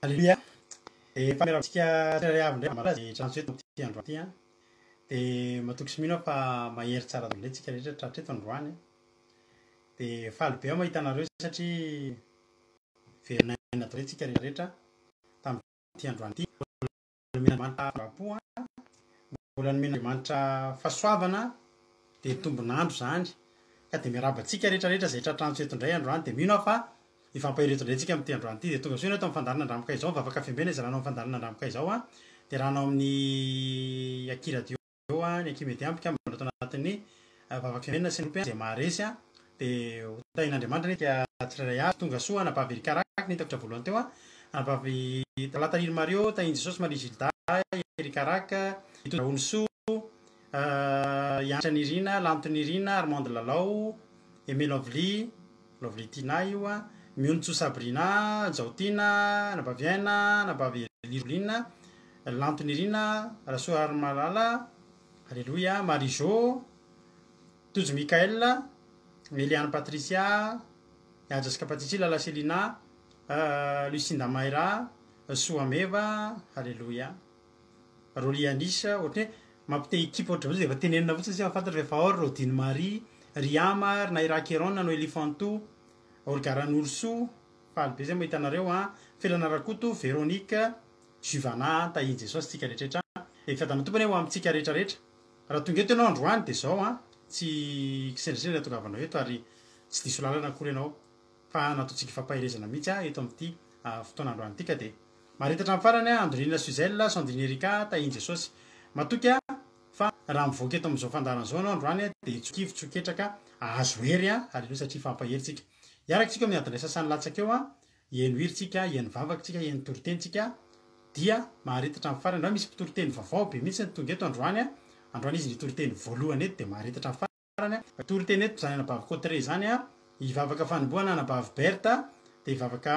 Alléluia. Et famerantsika tsirairay avy ndray malaza transeto ty andro ty a. De matoky sy mino fa mahery tsara daholo tsika rehetra tratreto androany. De faly be aho mahita anareo satria verinaina atao tsika rehetra tamin'ity androany ty. Mbola rapo a. Mbola nomena fahasoavana de tombonandro zany. Ka de miarabantsika rehetra zay tratrantsika eto indray androany de mino fa ifampahireto indray tsika amin'ity androany ity de tonga soa atao mifandarina andramoka izao mivavaka fembena izy ranao mifandarina andramoka izao a de ranao amin'ny akiradio a ny akimedy ampika mbola atao anatin'ny vavaka fembena sy ny zay maharesy a de tain'Andriamanitra ny tsirairay avy tonga soa anabavy Erikaraky nitako voalohany teo a anabavy Talatarily Mario tainy Jesosy Marie Gilda Erikaraky itondra Onso Yantra Nirina Lanto Nirina Armande Lalao Aimé Lovely Tina io a Miontso Sabrina Jaotina Nabaviana Nabavy Lirolina Lanto Nirina Rasoa Armalala Alléluia Marijo Tojo Mikael Eliane Patricia Jessica Patricia Lala Selina Lucinda Maira Soameva Alléluia Roly Anisa ohatra hoe mampite équipe ohatra zay efa tenenina fotsiny sy afantatra efa ao Rodine Marie Riama Naira Keron Noélie Fantou Olga Ranourso faly be zay mahita anareo a Felana Rakoto Véronique Juvana tahin Jesosy tsika rehetra efa tana tompony ho amintsika rehetra raha tonga eto ianao androany de zao a tsy kisendrasendra tonga avanao eto ary tsy diso lalana akory ianao fa nataontsika fampahirezana mihitsy a eto amin'ity fotoana androany tika de maritatra amin'ny farany a Andrelina Suzelle Sandrine Erika tahin Jesosy matoky a fa raha mivoaka eto amin'izao fandarana zao anao androany de tsokivo tsoketraka azo hery a aleloha satria fampaherytsika iaraksika amin'ny adresse sasany latsaka eo a ieno hiritsika ieno vavaksika ieno toritentsika dia maharitatra amin'ny farany raha misy mpitoriteny vaovao be mihitsy ny tonga eto androany a androany izy nitoriteny voalohany eto de maharitatra amin'ny farany a toriteny eto zany anabavy Cotre zany a hivavaka fanomboana anabavy Berta de hivavaka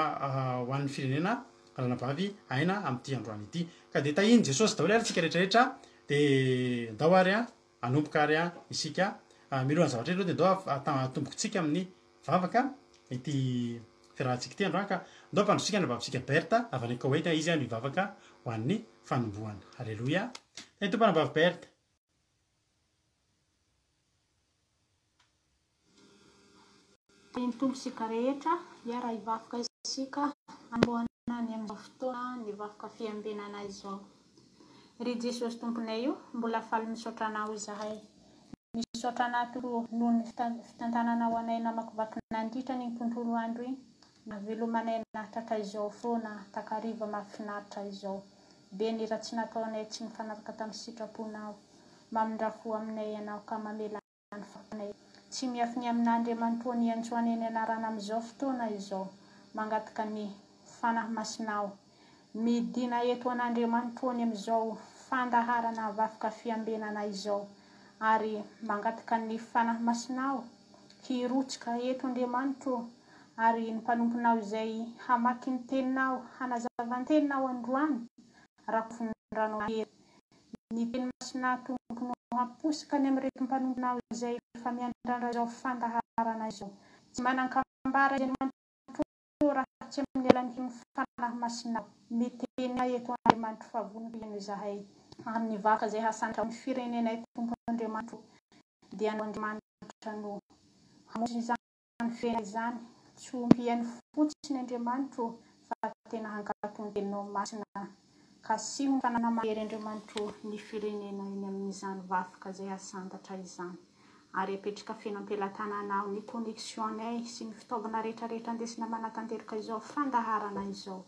ho an'ny firenena anabavy aina amin'ity androany ity ka de tahiny Jesosy daholo ary tsika rehetrarehetra de ndao ary a anomboka ary a isika milohan'ny zavatra eto de ndao atombokotsika amin'ny vavaka ity fiarahantsika ity androany ka ndao mpandrotsika anabavitsika Berta avy any Koweït izy no hivavaka ho an'ny fanomboana Alléluia tay tompo anabavy Berta ny tombosika rehetra ia raha hivavaka isika amboana ny amin'izao fotoana ny vavaka fiambenana izao ry Jesosy tomponay io mbola faly misaotra anao izahay misaotra anao noho ny fitantanana ho anay namakivaky nandritra ny tontolo andro iny navelomanay nahatratra izao foana takariva mahafinaritra izao be ny raha tsy nataonay tsy mifanaraka tamin'ny sitraponao mamindrafo aminay ianao ka mamela ny fanay tsy miafiny amin'Andriamanitra ny antsoany ny anarana amin'izao fotoana izao mangataka ny fanahy masinao midina eto an'Andriamanitra ny amin'izao fandaharana vavaka fiambenana izao ary mangataka ny fanahy masinao hirotsika eto Andriamanitra ary ny mpanomponao izay hamaky ny teninao hanazavan-teninao androany raha kofindrano ny teny masina tomponao haposika ny amin'irety mpanomponao izay efa miandrandra izao fandaharana izao tsy manan-kambara Andriamanitra raha tsy amin'ny alalan'ny fanahy masinao miteny eto Andriamanitra favonona izahay amin'ny vavaka izay hasantra ny firenenay tompon'Andriamanitra dia Andriamanitra no hamozy izany firenena izany tsy ompiany fotsiny Andriamanitra fa tena hangatony teninao masina ka sy fanana mahery Andriamanitra ny firenena iny amin'izany vavaka izay hasantatra izany ary apetraka fenam-pelatananao ny connexionnay sy ny fitaovana rehetrarehetra andesina manatanteraka izao fandaharana izao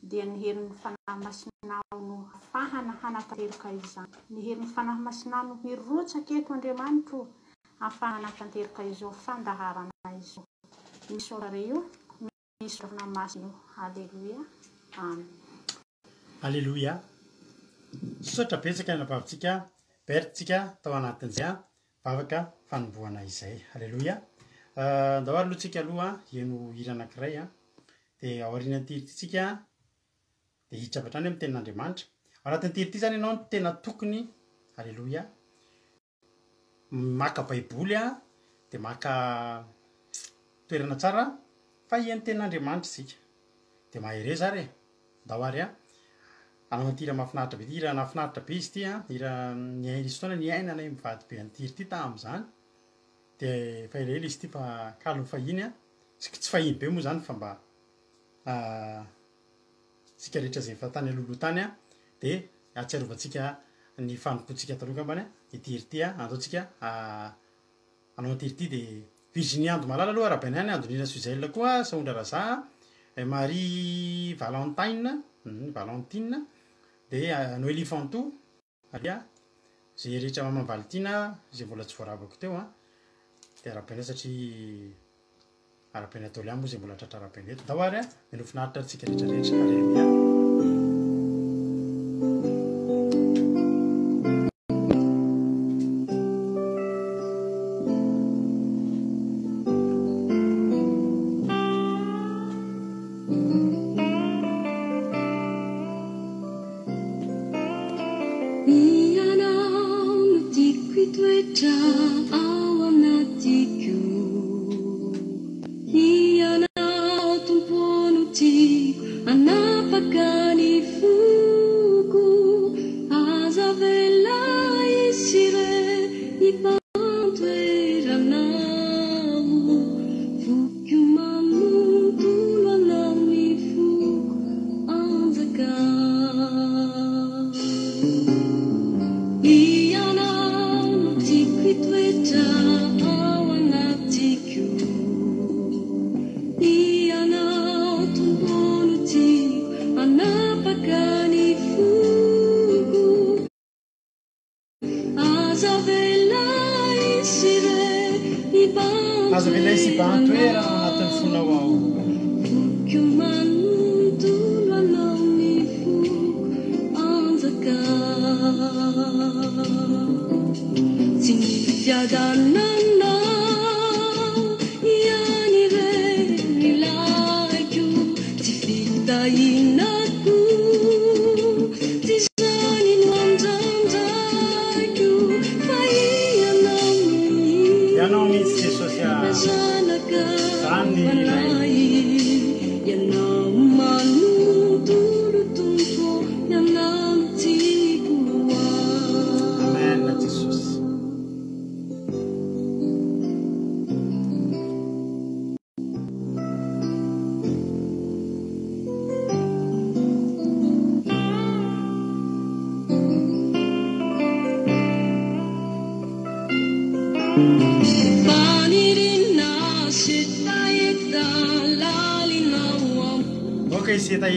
dia ny herin'ny fanahy masinao no ahafahana hanatanteraka izany ny herin'ny fanahy masinao no hirotsaka eto Andriamanitra ahafahana hanatanteraka izao fandaharana izao misy ora io misy orana masina Alléluia amen Alléluia sotra betsaka ny anabavitsika Bertsika tao anatin'izay vavaka fanomboana izay Alléluia ndao ary alohatsika aloha eno hira anankiray a de aorian'ny tiritsika de hiditra avy hatrany amin'ny tenin'Andriamanitra ao anatin'ny tirity zany ianao no tena tokony Alléluia maka baiboly a de maka toerana tsara fa ian'ny tenin'Andriamanitra isika de mahereza ary dahoary anao ty raha mahafinaritra be ty raha nafinaritra be izy ty iraha nisy fotoana ny ainana mivady be antiry ty tam'izany de fa elaela izy ty fa kalony fahiny tsy fahiny be moa zany fa mba tsika rehetra zay fa tany alolo tany de atsiarovantsika ny fanompoantsika taloha ambany itiry ty andaotsika anao atiry ty de Virginie Ando Malala aloha Rabenany Andonina Suzel koa Saondra Raza Marie Valentine de Noélie Fantou zay rehetra mamavaly tina zay mbola tsy voaravako teo de Rabena satria Rabena Toliamo moa zay mbola tratra Rabena eto dahoary mino finaritra tsika rehetrarehetra Alleluia.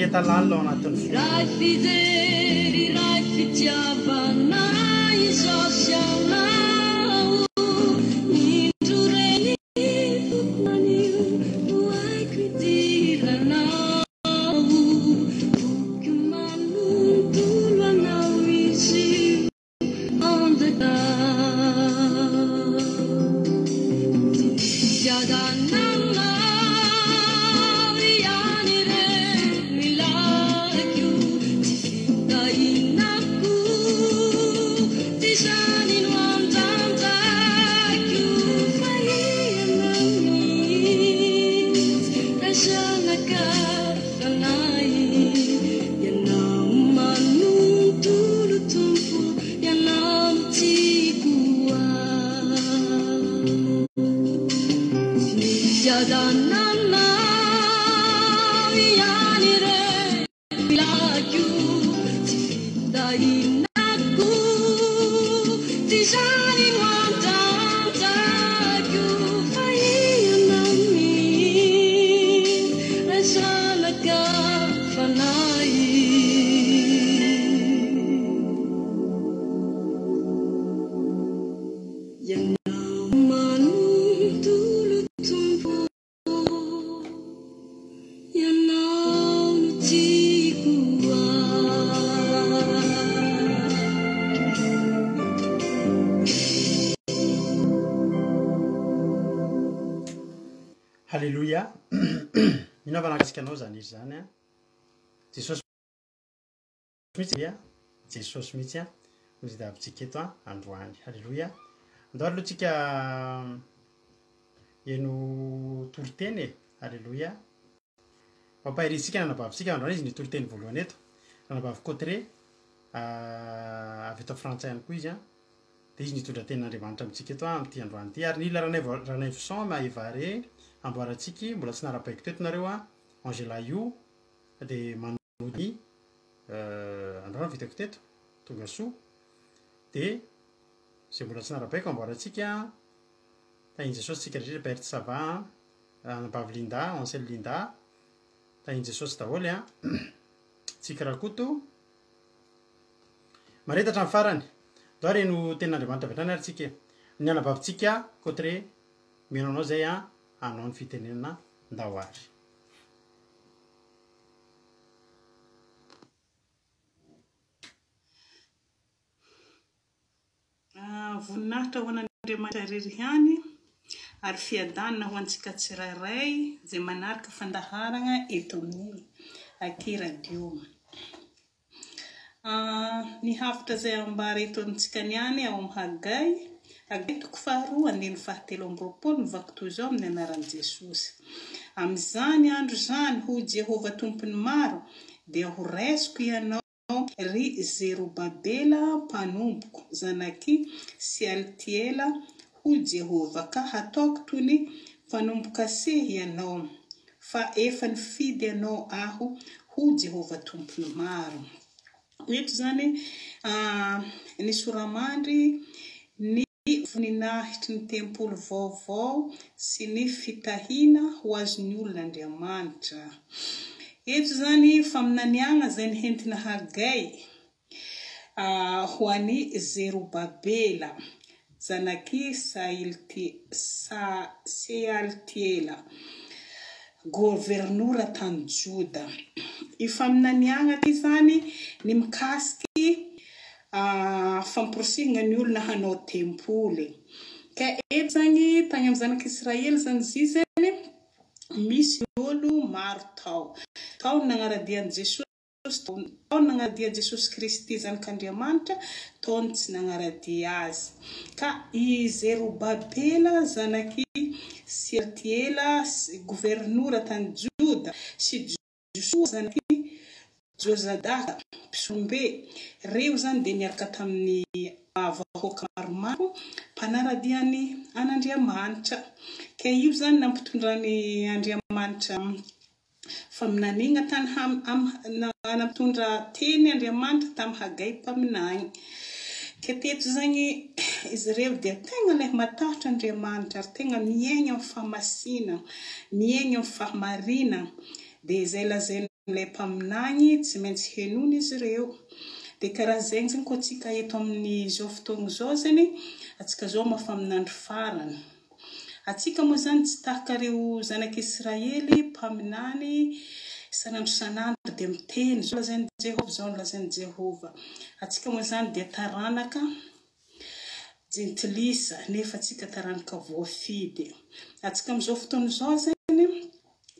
Eta lallo anatin'ny ray fijery ray fitiavana isosianao indro reny fotonanio ho aiko idiranao voky manontolo anao izy andaka tiadanana Alléluia. Minaovana kasika anao zany izy zany Jesosy mihitsy no zay davintsika eto androany. Alléluia. Andao aloha tsika eno toroteny Alléluia. pampahirisika nanabavisika androany izy nitolo teny voalohany eto nanabavy Cotre avy eto frantsay ihany koa izy a de izy nitondra tenin'Andriamanitra amitsika eto amty androany ty ary nila ranay Visan Maevare amboaratsiky mbola tsy narapaiko teto nareo a Angela Io de Manody androany vitako teto tonga soa de zay mbola tsy narapaiko amboaratsika tahiny Jesosy tsika rehetra Perte Sava anabavy Linda Ansel Linda tahiny Jesosy daholo a tsika rakoto maretatra amin'ny farany do reno tenin'Andriamanitra avy hatrany ary tsika ny anabavitsika Cotre mino anao zay a anao ny fitenenana ndahoary voninahitra ho an'Andriamanitra ririhany ary fiadanana ho antsika tsirairay zay manaraka fandaharana eto amin'ny Aky radio. Ny hafitra zay ambara eto amintsika niany ao amin'ny Hagai toko faharoa andiny fahatelo amby roapolo mivaky zao amin'ny anaran'i Jesosy. Amin'izany andro zany ho Jehova tompony maro dia ho raisiko ianao ry Zerubabela mpanomboko zanaky Sealtiela ho Jehova ka hataoko toy ny mpanomboka sehy ianao fa efa nifidy ianao aho ho Jehova tompony maro. Eto zany ny soramandry ny voninahitry ny tempolo vaovao sy ny fitahina ho azon'ny olon'Andriamanitra. Eto zany faminaniagna zay nihentina Hagai ho an'ny Zerubabela zanaky Sealtiela gôvernora tany Joda. I faminaniagna ty zany ny mikasiky famporosihana ny olona hanao tempoly. Ka eto zany tany amin'ny zanak'Israely zany zizany misy olo maro tao nagnaradian'i Jesosy tao nagnaradia Jesosy Kristy zanak'Andriamanitra tao ny tsy nagnaradia azy. Ka i Zerubabela zanaky Sealtiela gôvernora tany Joda sy Josua zanaky Josadaka mpisombe reo zany de niaraka tamin'ny vahoaka maromaro mpanaradiany an'Andriamanitra. Ka io zany nampitondrany Andriamanitra faminaniana tany nampitondra teny Andriamanitra tamin'ny Hagai mpaminany. Ka teto zany izy reo dia tegna lay matahotra Andriamanitra ary tegna miaigna amin'ny fahamasina, miaigna amin'ny fahamarina. De zay lazainy lay mpaminany tsy maintsy henony izy reo. De karaha zegny zany koa tsika eto amin'ny zao fotoagna zao zany atsika zao mafaminandro farany. Atsika moa zany tsy tahakareo zanak'Israely mpaminany sanandro dia miteny zao lazainy Jehova zao lazainy Jehova. Atsika moa zany dia taranaka jentilisa nefa atsika taranaka voafidy. Atsika amin'izao fotoana zao zany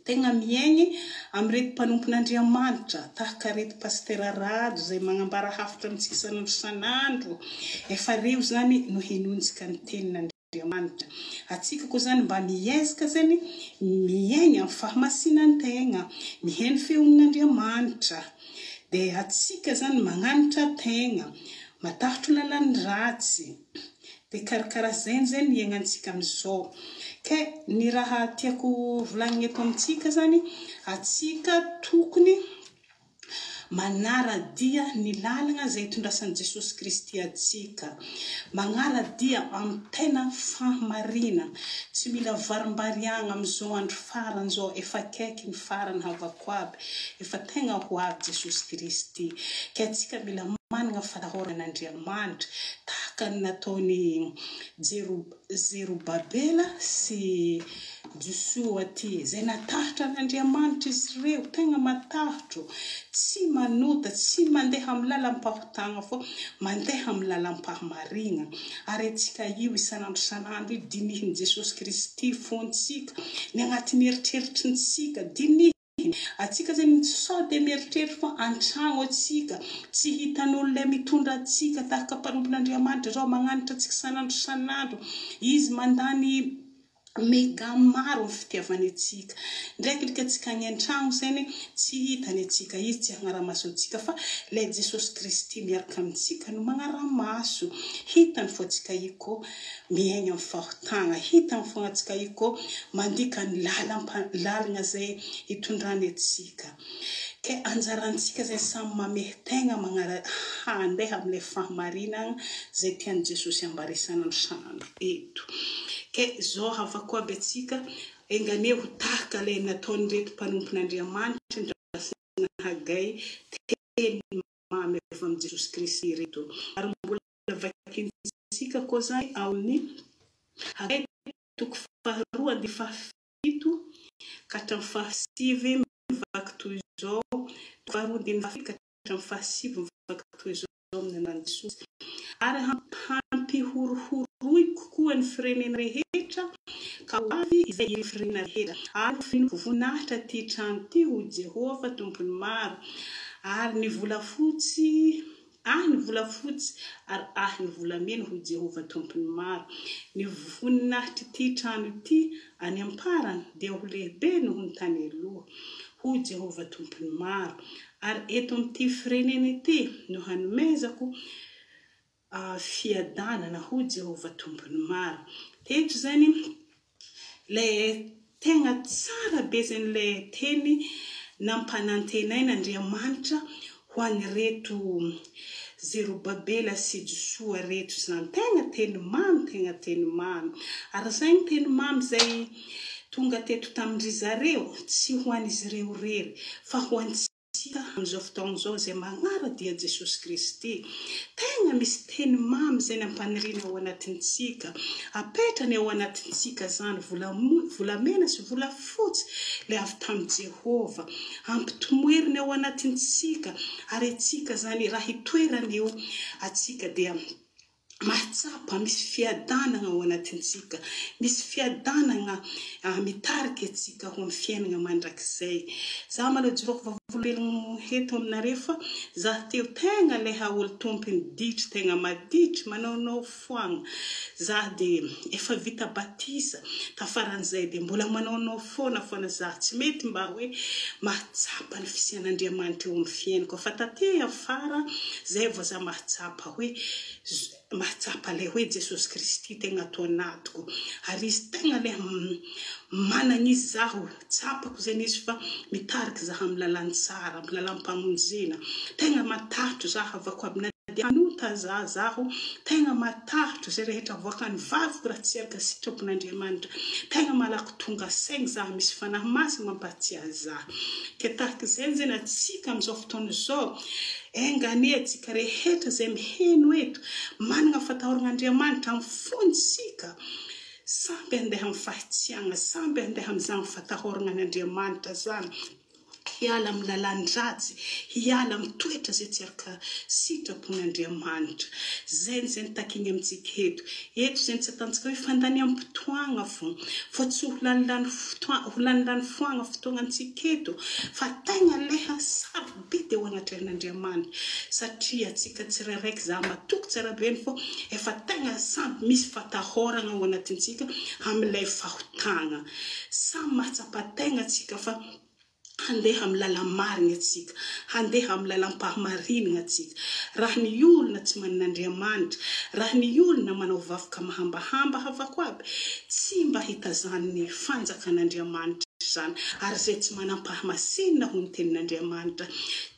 tegna miaigny amin'irety mpanompon'Andriamanitra tahaka reto pastera Rado zay magnambara hafitra amintsika sanandro. Efa reo zany no henontsika ny tenin'Andriamanitra. Atsika koa zany mba miezaka zany miaigna amin'ny fahamasinantegna, miheno feon'Andriamanitra. De atsika zany magnanitra tegna, matahotro lalany ratsy. De karakara zany iainantsika amin'izao. Ka ny raha tiako volagnina eto amintsika zany atsika tokony manaradia ny lalagna zay itondrasan'i Jesosy Kristy atsika. Magnaradia amin'ny tena fahamarina. Tsy mila varimbariagna amin'izao andro farany zao efa akaiky ny farany havako aby. Efa tegna ho avy Jesosy Kristy. Ka atsika mila manana fatahoran'Andriamanitra tahaka ny nataony Zerubabela sy Josua ty. Zay natahatra n'Andriamanitra izy reo tegna matahotro. Tsy manota, tsy mandeha amin'ny lalam-pahotana fô mandeha amin'ny lalam-pahamarina. Ary atsika io isanandro dinihin Jesosy Kristy fontsika ny agnatin'ny eritreritry ny tsika dinihiny. Atsika zany sao de mieritreritry fa antragno atsika tsy hitan'olo lay mitondra atsika tahaka mpanompon'Andriamanitra zao magnanitra atsika sanandro. Izy mandany mega maro fitiavany atsika ndraiky lika atsika any an-tragno zany tsy hitany atsika izy tsy hagnara-maso atsika fa le Jesosy Kristy miaraka amintsika no magnara-maso hitany fo atsika iko miaigna amin'ny fahotagna hitany fo atsika iko mandika ny lalagna zay hitondrany atsika ke anjarantsika zay samy mamehy-tegna handeha amile fahamarinana zay tiany Jesosy ambarisana ny sanandro eto ke zao havako aby atsika engane ho tahaka le nataony reto mpanompon'Andriamanitra ndrasina Hagay teny mamy avy amin'ny Jesosy Kristy reto ary mbola vakintsika koa zany amin'ny Hagay toko faharoa andiny fahafito ka hatramin'ny fahasivy mivaky toy izao faharoa andiny fahafito ka hatramin'ny fahasivy mivaky toy izao amin'ny anarany Jesosy ary hampihorohoroy kokoa ny firenena rehetra ka avy izay firenena rehetra ary voninahitra ty trano ty ho Jehova tompony maro ary ny volafotsy ny volafotsy ary ny volamena ho Jehova tompony maro ny voninahitra ty trano ty any amparany dia ho lehibe noho ny tany aloha ho Jehova tompony maro ary eto amin'ity firenena ity no hanomezako fiadanana ho Jehova tompony maro teto zany le tegna tsara be zany le teny nampanantenain'Andriamanitra ho an'ny reto Zerubabela sy Joshua reto zany tegna teny mamy ary zay teny mamy zay tonga teto tamin-dry zareo tsy ho an'izy ireo rery fa ho antsika amin'izao fotoagna zao zay magnara-dia Jesosy Kristy tegna misy teny mamy zay nampaniriana ao anatintsika apetrany ao anatintsika zany volamena sy volafotsy le avy tamin'i Jehova ampitomoeriny ao anatintsika ary atsika zany raha hitoerany eo atsika dia mahatsapa misy fiadanana ao anatintsika misy fiadanana mitarika atsika ho amin'ny fiainana mandrakizay za maloha jiroko vavolombelogno heto aminareo fa za teo tegna le olo tompony ditry tegna maditry manaonao foagna za de efa vita batisa tafaran'izay de mbola manaonao foana za tsy mety mba hoe mahatsapa ny fisian'Andriamanitra eo amin'ny fiainako fa taty afara zay vao za mahatsapa hoe mahatsapa le hoe Jesosy Kristy tegna atao anatiko ary izy tegna le manana izy zaho tsapako zany izy fa mitarika zaho amin'ny lalany tsara amin'ny lalam-pamonjena tegna matahotro zaho avako aby dia anota zaho tegna matahotro zay rehetra avoakany vaviko raha tsy araka sitrapon'Andriamanitra tegna malaky tonga saigny zaho misy fanahy masina mampatsiahy zaho ke tahaka izay zany atsika amin'izao fotoana izao engane atsika rehetra zay miheno eto manana fatahoran'Andriamanitra amin'ny fontsika samby andeha amin'ny fahatsiagna samby andeha amin'izany fatahorana an'Andriamanitra zany hiala amin'ny lalan-dratsy hiala amin'ny toetra zay tsy araka sitrapon'Andriamanitra zay takiny amintsika eto zay tsy atantsika hoe fandany amin'ny mpitoagna fo tsy ho lanilany foagna fotoagnantsika eto fa tegna leha sarobidy eo anatrehon'Andriamanitra satria atsika tsirairay za matoky tsara beny fo efa tegna samby misy fatahorana ao anatintsika amin'ilay fahotagna samy mahatsapa tegna atsika fa handeha amin'ny lalamarina atsika handeha amin'ny lalam-pahamarinana atsika raha ny olona tsy manan'Andriamanitra raha ny olona manao vakoka mahambahamba havako aby tsy mba hitazany fanjakan'Andriamanitra zany ary zay tsy manam-pahamasinina ho ny tenin'Andriamanitra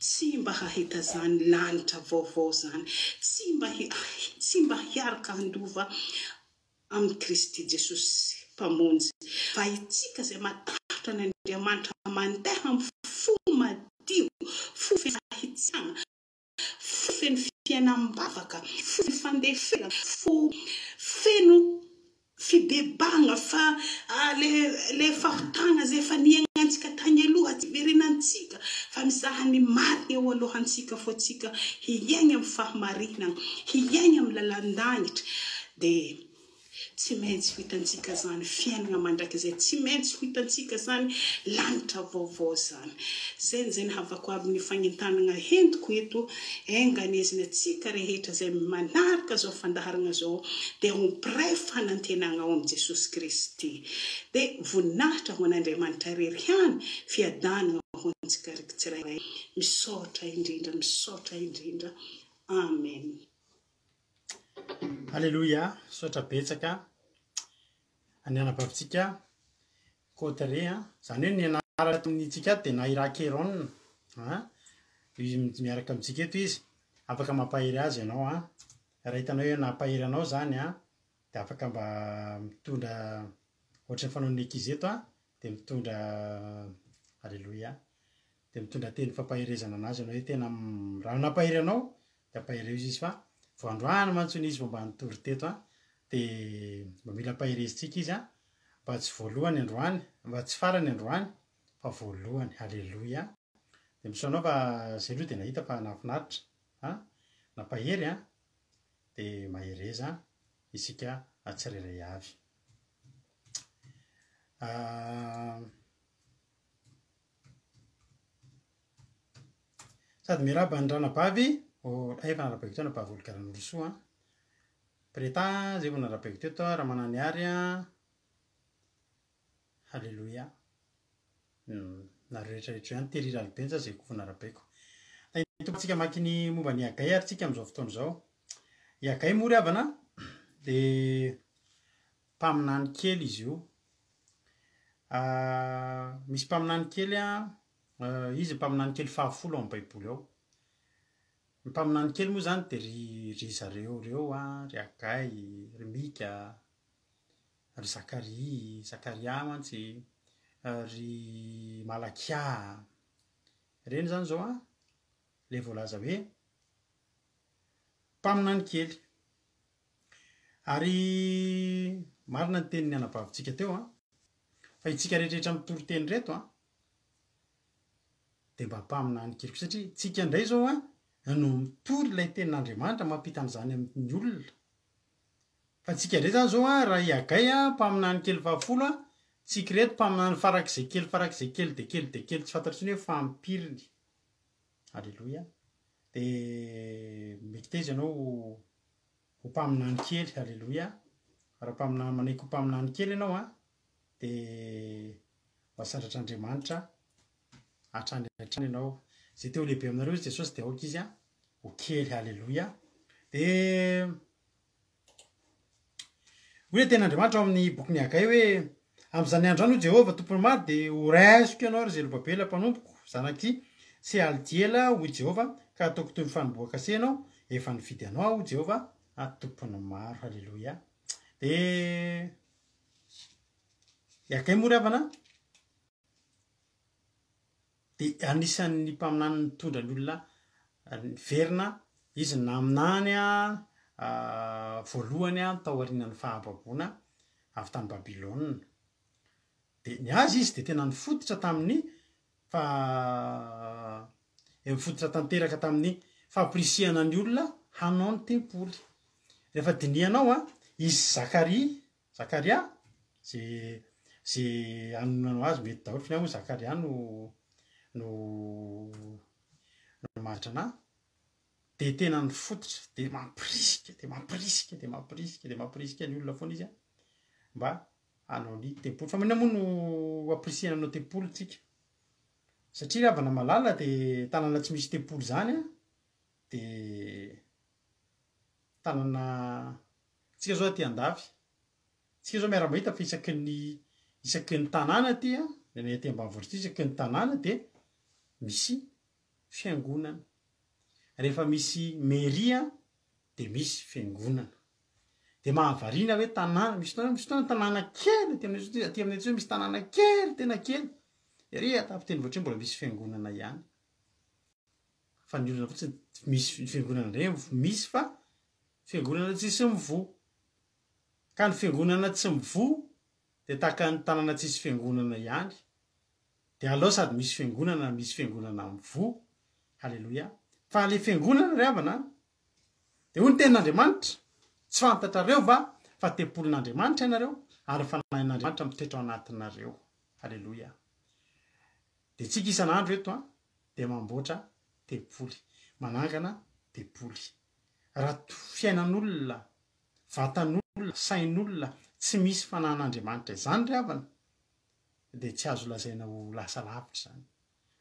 tsy mba hahita zany lanitra vaovao zany tsy mba hiaraka handova amin'ny Kristy Jesosy mpamonjy fa itsika zay matahotra n'Andriamanitra mandeha amin'ny fo madio fo fahitsagna fo feno fiainam-bavaka fo fandefera fo feno fidebagna fa le fahotagna zay efa niainantsika tany aloha tsy verenantsika fa mizaha ny marina eo alohantsika fo atsika hiaigna amin'ny fahamarinana hiaigna amin'ny lalan-danitra de tsy maintsy ho hitantsika zany fiainana mandraka izay tsy maintsy ho hitantsika zany lanitra vaovao zany zay nahavako aby ny fagnentanana hentiko eto enganezina atsika rehetra zay manaraka zao fandaharana zao dia ompray fanantenana ao amin'i Jesosy Kristy dia voninahitra ho an'Andriamanitra rery hany fiadanana ho antsika tsirairay misaotra indrindra amen. Alléluia, sotra betsaka any anabavitsika kotare zany hoe ny anaraka tamin'itsika dia na Irakeron miaraka amintsika eto izy afaka mampahery azy ianao raha hitanao hoe nampahery anao zany dia afaka mba mitondra ohatry ny fanaon'ny ekizy eto dia mitondra alléluia dia mitondra teny fampaherezana anazy ianao hoe tena raha nampahery anao dia ampahereo izy fa vao androany mantsony izy mba nitory teto dia mba mila ampaherezitsika izy mba tsy voalohany androany mba tsy farany androany fa voalohany. Alléluia. Dia misaonao fa zay aloha dia nahita fa nafinaritra nampahery dia mahereza isika tsirairay avy. Sady miraba ny ranabavy efa narabeko teo napahavoly-garan'olo soa preta zay vo narabeko teto raha manany ary Alléluia. Narehetrarehetra ihany terira albenja zay koa narabeko. Topotsika makiny momba ny Agay ary tsika amin'izao fotoana izao. I Agay moa ry havana dia mpaminany kely izy io. Misy mpaminany kely izy mpaminany kely 10 ao amin'ny Baiboly ao. Ny mpaminany kely moa zany dia ry zareo reo ry Agay, ry Mika, ry Zakaria mantsy, ry Malakia. Reny zany zao le voalaza hoe mpaminany kely. Ary marina ny tenin'ny anabavitsika teo fa itsika rehetrarehetra mitory teny reto dia mba mpaminany kely satria tsika indray zao no mitory ilay tenin'Andriamanitra mampita an'izany amin'ny olona. Fa tsika indray zany zao raha i Agay mpaminany kely 10 tsika reto mpaminany farak'izay kely dia kely tsy fantatry ny hoe fampiriny. Alléluia. Dia mekite izy ianao ho mpaminany kely. Alléluia. Raha manaiky ho mpaminany kely ianao dia mahasandratr'Andriamanitra hatrany ianao. Zay teo lehibe aminareo izy Jesosy dia aoka izy ho kely. Alléluia. Dia hoe ten'Andriamanitra ao amin'ny bokin'ny Agay hoe amin'izany andro any Jehova tompony maro dia ho raisiko ianao ry Zelobabela mpanompoko zanaky Sealtiela ho Jehova ka ataoko toy ny fanomboakase ianao efa nividy anao ho Jehova tompony maro. Alléluia. Dia i Agay moa ry havana dia anisan'ny mpaminany mitondra ny olona verina izy naminany voalohany tao aorian'ny fahababoana avy tany Babilôna. Dia ny azy izy dia tena nifototra tamin'ny mifototra tanteraka tamin'ny fampirisihana ny olona hanao ny tempoly. Rehefa dinihanao izy Zakaria zay anonanao azy mety daholo fa moa Zakaria no maritra anahy dia tena nifototra dia mampirisika ny olona foana izy mba hanao ny tempoly. Fa manina moa no ampirisihana anao tempoly tsika satria raha havana malala dia tanàna tsy misy tempoly zany dia tanàna tsika zao aty andafy tsika zao miara-mahita fa isaky ny tanàna aty ny aty ambanivohitra ity isaky ny tanàna dia misy fiangonana. Rehefa misy mairie dia misy fiangonana. Dia mahavariana hoe tanàna misy fotoana tanàna kely aty amin'ny hoe misy tanàna kely tena kely ery atapiteny voatra mbola misy fiangonana ihany. Fa ny olona fotsiny misy fiangonana indray misy fa fiangonana tsisy mivoha. Ka ny fiangonana tsy mivoha dia tahaka ny tanàna tsisy fiangonana ihany. Dia aleo sady misy fiangonana mivoha. Alléluia. Fa le fiangonana ry havana dia hoy ny tenin'Andriamanitra tsy fantatrareo va fa tempolin'Andriamanitra ianareo ary fanahin'Andriamanitra mitoetra ao anatinareo. Halleloia. Dia tsika isan'andro eto dia mamboatra tempoly, manangana tempoly. Raha fiainan'olona, vatan'olona, sain'olona tsy misy fanahin'Andriamanitra izany ry havana, dia tsy azo lazaina ho lasa lavitra zany,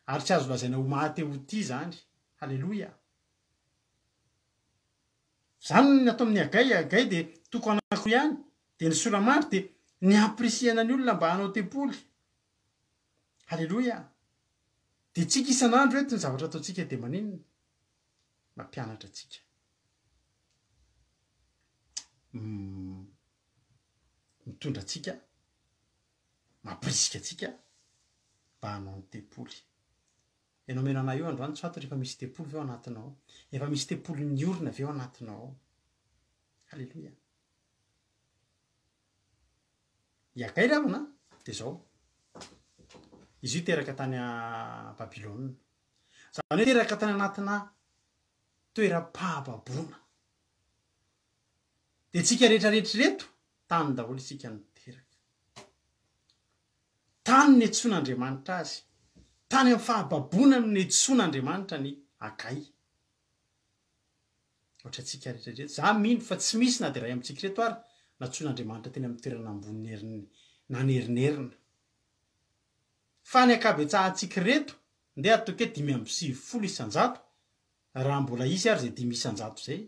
ary tsy azo lazaina ho maty ho ty zany. Halleloia. Zany ny atao amin'ny agay dia toko anankiroa ihany, dia ny soramandry dia ny aprisiana ny olona mba hanao tempoly. Halleloia. Dia tsika isan'andro eto ny zavatra ataontsika dia maninona? Mampianatra atsika, mitondra atsika, mampirisika atsika mba hanao tempoly. Ianao menana eo androany tsato rehefa misy tempoly veo anatinao, efa misy tempoly ny orina veo anatinao. Halleloia. Iakay ravina dia zao izy io teraka tany a Babilôna, zany hoe teraka tany anatina toeram-pahababona. Dia tsika rehetrarehetra reto tany daholo isika no teraka, tany ny etsoan'Andriamanitra azy, tany amin'ny fahababona no netsoan'Andriamanitra ny agay. Ohatra tsika rehetrarehetra, za mino fa tsy misy na dia ray amintsika reto ary natsoan'Andriamanitra teny amin'ny toerana ambony nanerinerina. Fa ny akabetsahantsika reto ndeha ataoko hoe 5:20 isan-jato, raha mbola isy ary zay 5 isan-jato zay,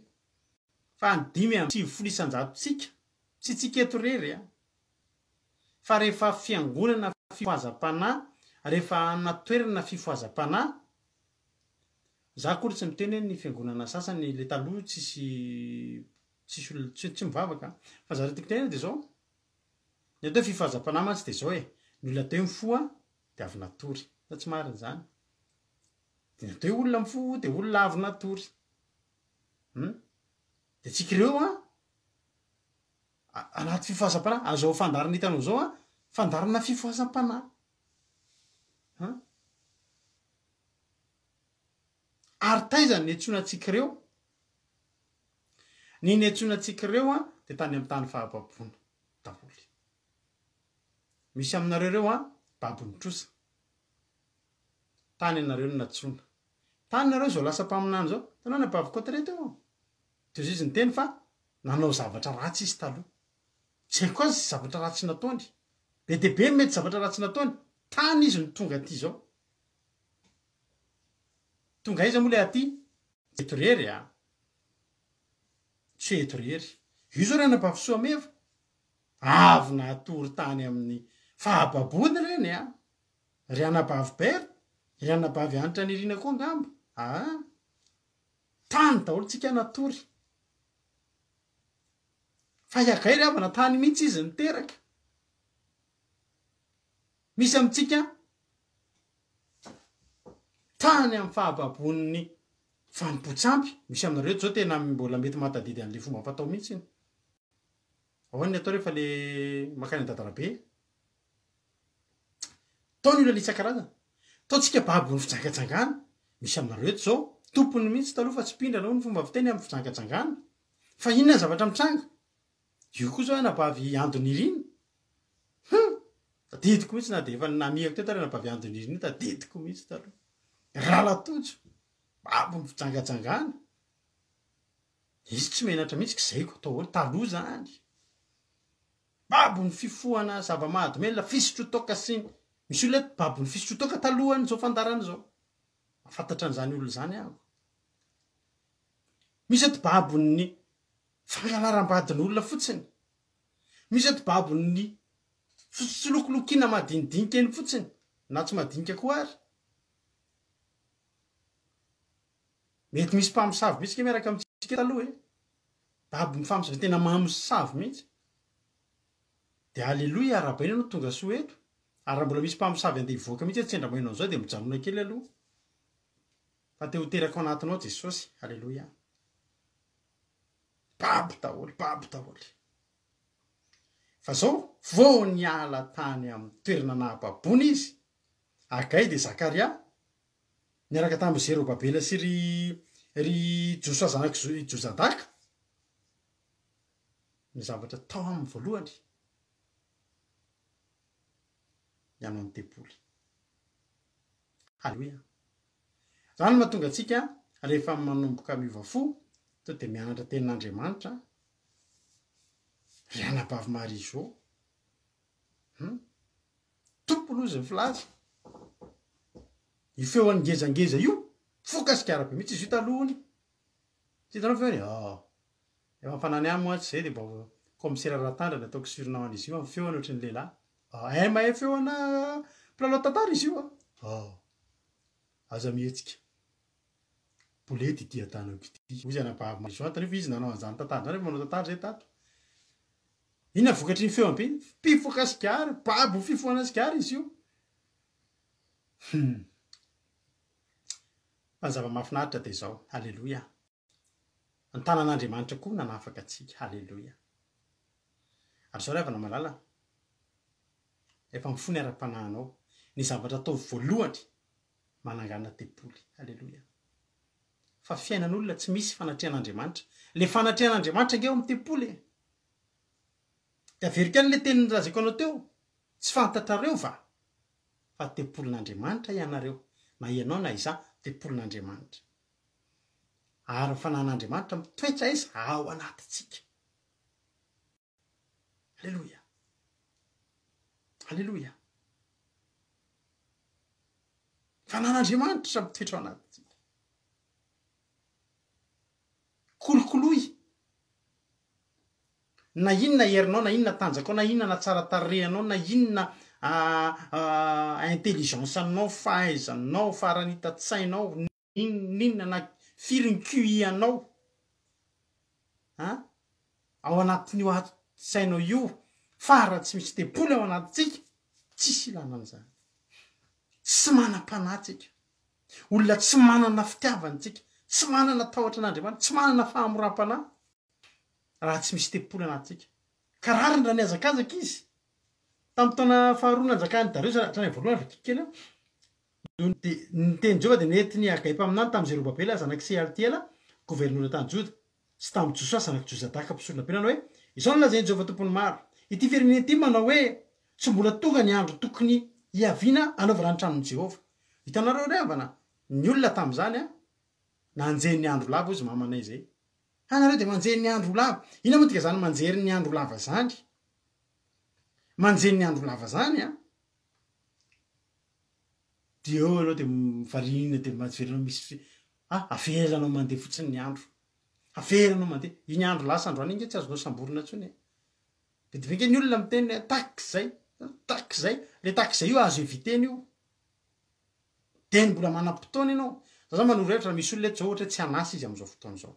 fa ny 5:20 isan-jato tsika tsy tsika eto rery fa rehefa fiangonana fifohazam-panahy, rehefa natoerana fifohazam-panahy. Za kory tsy miteny hoe ny fiangonana sasany le taloha tsy mivavaka, fa za tiako tena dia zao ny atao fifohazam-panahy mantsy dia zao ny olona teo mifoha dia avy natory, fa tsy marina zany. Dia natao hoe olona mifoha dia olona avy natory. Dia tsika ireo anaty fifohazam-panahy, azao fandarina hitanao zao fandarina fifohazam-panahy. Ary taizany netsoanantsika ireo, ny netsoanantsika ireo dia tany amin'ny tany fahababona daholo. Misy aminareo ireo babony trosa, tany anareo no natsoana, tany nareo zao lasa mpaminany zao. Tanao na bavy reto eo dia izy ny teny fa nanao zavatra ratsy izy taloha, tsy haiko azy zavatra ratsy nataony, be dia be mety zavatra ratsy nataony, tany izy no tonga aty zao. Tonga iza moa le aty? Eto rery tsy eto rery. Io zao rena bavy soameva avy natory tany amin'ny fahababony reny ry anabavy bera, ry anabavy anitra nirina koa angamba. Tany daholo tsika natory, fa iagay ry havana tany mihitsy izy niteraka. Misy amintsika tany amin'ny fahababon'ny fanompontsampy. Misy aminareo zao tena mbola mety mahatadidy an'le fomba fatao mihitsy. Ahoana ny atao rehefa le makany dadarabe? Taony olona isan-karazany, ataontsika babon'ny fijangatsangana. Misy aminareo eto zao tompony mihitsy taloha fa tsy mpindrana ny fomba fiteny amin'ny fijangatsangana. Fa inona ny zavatra mitranga? Io koa zao anabavy andony iriny. Tadidiko mihitsy na dia efa namihako teto ary anabavy andony iriny, tadidiko mihitsy taloha. Ralatojo, babon'ny fijangatsangana. Izy tsy menatra mihitsy kizayko atao taloha zany. Babon'ny fifohana zava-mahadomelona, fisotro toaka sy misy olona babon'ny fisotro toaka talohany zao fandarana zao. Mahafantatra an'izany olona zany aho. Misy ato babon'ny fangalaram-badin'olona fotsiny, misy ato babon'ny fisolokolokiana madinidinika eny fotsiny, na tsy madinika koa ary. Mety misy mpamosavy mihitsy miaraka amintsika taloha babon'ny mpamosavy tena mamosavy mihitsy. Dia halleloia, arabaina no tonga soa eto. Ary mbola misy mpamosavy andeha hivoaka mihitsy tsendra-maina zao dia mijanona kely aloha. Fa te ho teraka ao anatinao Jesosy. Halleloia. Babo daholo. Fa zao vao niala tany amin'ny toerana nahababona izy, Agay dia Zakaria, niaraka tamin'ny Zerobabela sy ry Josoa zanak'i Josadaka, ny zavatra tao amin'ny voalohany ianao ny tempoly. Halleluja. Zany mahatonga antsika rehefa manomboka miova fo dia mianatra tenin'Andriamanitra ry anabavy Maria zao tompony ozy ny filaza io feoan'ny ngezangeza io fokasikara be mihitsy izy io talohany tsy hitanao feony efa ampanany any moa tsy zay dia mba komisera Ratandra nataoko sironao an'izy io amin'ny feoany ohatry ny lehilahy mahay feoana mpilalao tantara izy io aza mihetsika bolety dia tanako ity ozy anabavy Maria zao nefa izy nanao an'izany tantara zany manao tantara zay tato inona vokatry ny feo ampiny mpifokasikara babo fifoana sikara izy io fa zava-mahafinaritra dia zao. Halleluja. Ny tanan'Andriamanitra koa nanafaka antsika. Halleluja. Ary zao rehefa malala efa mifony ara-panahinao ny zavatra atao voalohany manangana tempoly. Halleluja. Fa fiainan'olona tsy misy fanatrehan'Andriamanitra. Le fanatrehan'Andriamanitra ngeo amin'ny tempoly dia averika an'ilay teny nilazako anao teo tsy fantatrareo fa tempolin'Andriamanitra ianareo na ianao na izaho tempolin'Andriamanitra ary fanan'Andriamanitra mitoetra izy ao anatintsika. Halleluja. Halleluja. Fanan'Andriamanitra mitoetra ao anatintsika. Kolokoloy na inona herinao na inona tanjakao na inona na tsara tarehanao na inona intelligence anao fahaizanao faranita-tsainao ninona na firy ny QI anao ao anatin'io sainao io fara tsy misy tempoly ao anatintsika tsisy ilana an'izany. Tsy manam-panahtsika olona tsy manana fitiavantsika tsy manana tahotra an'Andriamanitra tsy manana fahamoram-panahy raha tsy misy tempoly anatintsika. Ka rarindra ny azakazaka izy tamin'ny taona faharoa nanjakany Dario hatrany voalohany kely ny teny Jehova dia nentiny agaipa aminany tamin'ny Zerobabela zanak'i Sealtiela gouvernoura tany Joda sy tamin'ny Josia zanak'i Josadaka mpisorona penana hoe izao no lazainy Jehova tompony maro ity firenena ity manao hoe tsy mbola tonga ny andro tokony hiaviana anaovana ny tranon'i Jehova. Hitanareo revana ny olona tamin'izany nanjeny ny andro lava izy mamanay zay. Anareo dia manjeny ny andro lava. Ina moa tika zany manjery ny andro lava zany? Manjeny ny andro lava zany dia eo anao dia mivarina dia mahaveranao misy avelanao mandeha fotsiny ny andro. Avelanao mandeha. Iny andro lasa androany iny tsy azonao samborina intsony. Dia divika ny olona miteny takizay. Le takizay io azo eviteny io. Teny mbola manam-potoana ianao. Za manoro hevitra misy olona zao ohatra tsy hanasa izy amin'izao fotoana izao.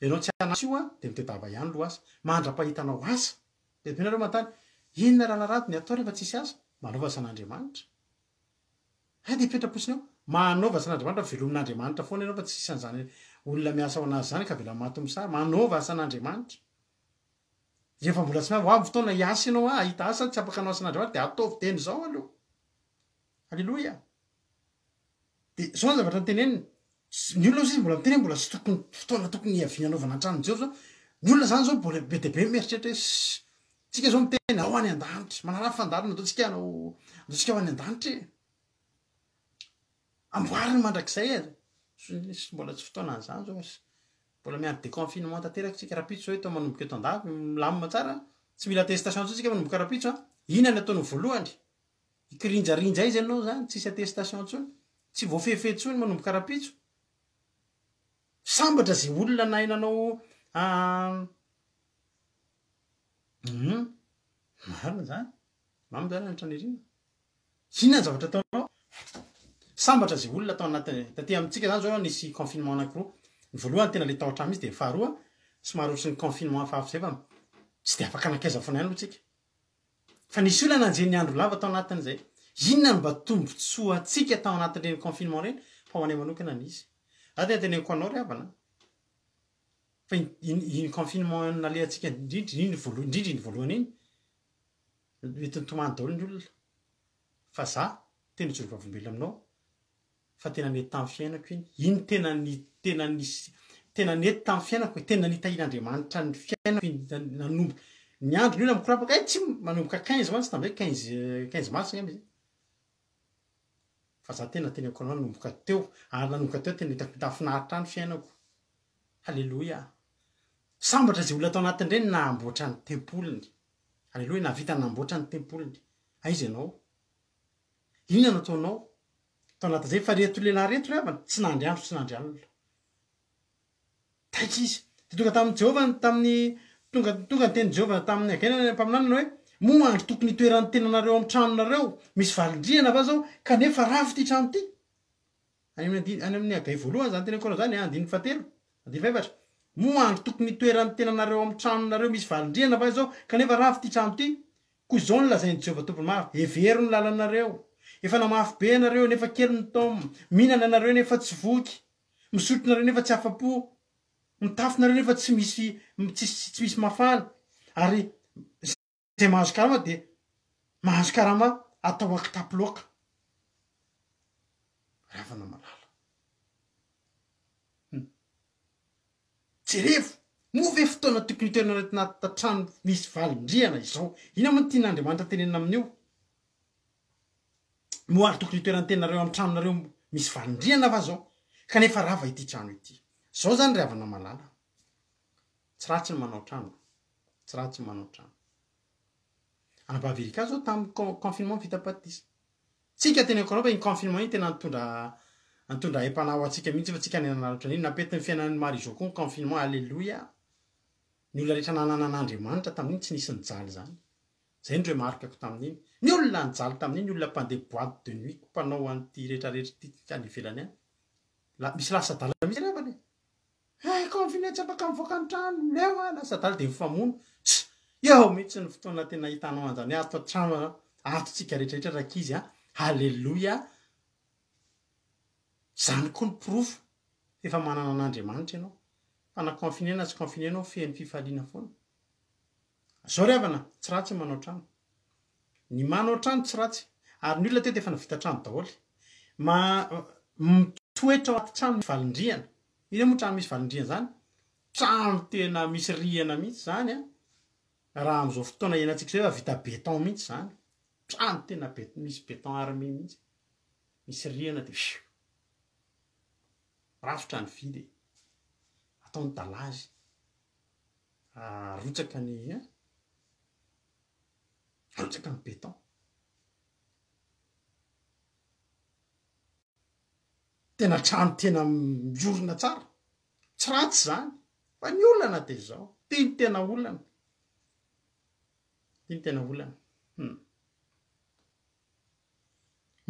Ianao tsy hanasa io dia mitedava ihany lo asa. Mandra-pahitanao asa. Dia penareo mantany inona raha raty ny atao rehefa tsisy asa? Manaova san'Andriamanitra. Dia petraposiny eo. Manaova san'Andriamanitra velomin'Andriamanitra foana ianao fa tsy sisy an'izany olona miasa ao anazy zany ka vela maty misara. Manaova san'Andriamanitra. Rehefa mbola tsy avy fotoana hiasa ianao hita asa tsy afaka hanao san'Andriamanitra dia ataovy teny izao aloha. Halleluja. Dia zao ny zavatra nytenenina. Ny olona izy mbola miteny mbola sy tokony fotoana tokony hiaviana anaovana an-tranon'i Jehova zao. Ny olona zany zao mbola be dia be mieritreritra hoe tsika zao miteny ao any an-danitra. Manarafy fandarina ataontsika ho any an-danitra. Amboariny mandrakizay mbola tsy fotoana an'izany zao. Mbola miandry déconfinement tanteraka tsika rapitso hoe tao manomboka eto an-dafy milamina tsara. Tsy mila attestation tsika manomboka rapitso. Inona ny ataony voalohany? Ikirinjarinja izy ianao zany tsisy attestation intsony. Tsy voafefe intsony manomboka rapitso. Sambatra zay olona nahinanao marina zany. Mamizany antranirina. Inona ny zavatra ataonao? Sambatra zay olona tao anatin'ny taty amintsika zany zao nisy confinement anankiroa. Ny voalohany tena le tao hatramy izy dia faharoa somary ohatry ny confinement hafahafa zay fa tsy dia afaka nakaiza foana ihany aloha tsika. Fa nisy olona nanjeny ny andro lava tao anatin'izay. Inona no mba tombontsoa antsika tao anatin'ireny confinement ireny? Fa ho anay manokana nisy. Tena teneniko anao ry havana. Fa iny confinement nalehantsika indrindra ny voalohany iny mety nitomany daholo ny olona. Fa za tena Jehovah vombela aminao fa tena nety tamin'ny fiainako iny. Iny tena nisy tena nety tamin'ny fiainako tena nitahin'andriamanitra ny fiainako nanomboka ny andro ny io namkorapaka tsy manomboka 15 mantsy tam'zay 15 mars ngamba izy fa za tena teneko anao nanomboka teo ary nanomboka teo tena hitako tafinaritra ny fiainako halleloia sambatra zay olona atao anatin'ireny namboatra ny tempolony halleloia navita namboatra ny tempolony aiza ianao inona nataonao tao anatin'izay fa reto lehilahy reto ravana tsy nandry andro tsy nandry alina taitra izy de tonga tamin'ny Jehova tamin'ny tonga ny teny Jehova tamin'ny againana mpaminanana hoe moa andro tokony toeran'ny tenanareo amin'ny tranonareo misy valindriana va zao kanefa rafy ty trano ty any amin'ny agay voalohany zany tenako anao zany andiny fatelo andiny faefatra moa andro tokony toeran'ny tenanareo amin'ny tranonareo misy valindriana va zao kanefa rafy ty trano ty koa zao ny lazain'ny Jehova tompony maro every ny lalanareo efa namafy be anareo nefa kely ny taoma mihinana anareo nefa tsy voky misotro nareo nefa tsy afapo mitafinareo nefa tsy misy mafana ary zay mahazo karama de mahazo karama atao akitapoloaka ravana malala jerefo move fotoana tokony toerana anaty trano misy valindriana izao ina moa tian'Andriamanitra tenenina amin'io moary tokony toerana tenareo amin'ny tranonareo misy valindriana va zao kanefa rava ity trano ity zao zany ravana malala tsy ratsy ny manao trano tsy ratsy ny manao trano anapahaverika zao tamin'ny confinement vita patisa tsika tena koa fa iny confinement iny tena antondra empanao atsika mihitsy fa tsika ny nanaratra an'iny napety ny fiainan'ny maro izao koa ny confinement alleluia ny olona rehetra nananan'Andriamanitra tamin'iny tsy nisy nijaly zany zay ndreo marikako tamin'iny ny olona nijaly tamin'iny ny olona mpandeha boîte de nuit mpanao an'ity rehetrarehetra ty any ivelany any misy lasa dala misy revany confiné tsy afaka mivoaka ny trano leo lasa dala de mifamono eo mihitsy ny fotoana tena hitanao anjany ato trano atotsika rehetrarehetra rakizy halleluia zany koa ny profo efa manana an'Andriamanitra ianao fa na confiné na tsy confiné anao feny fifaliana foana zao revana tsy ratsy manao trano ny manao trano tsy ratsy ary ny olona teto efa navita trano daholy mitoetra ao aty trano misy valindriana ina moa trano misy valindriana zany trano tena misy riana mihitsy zany raha am'izao fotoana ianantsika zay vita beton mihitsy zany trano tena misy beton armé mihitsy misy riana de rafitra ny vidy ataony dalazy arotsaka ny beton tena trano tena miorona tsara tsy ratsy zany fa ny olana de zao tiany tena olana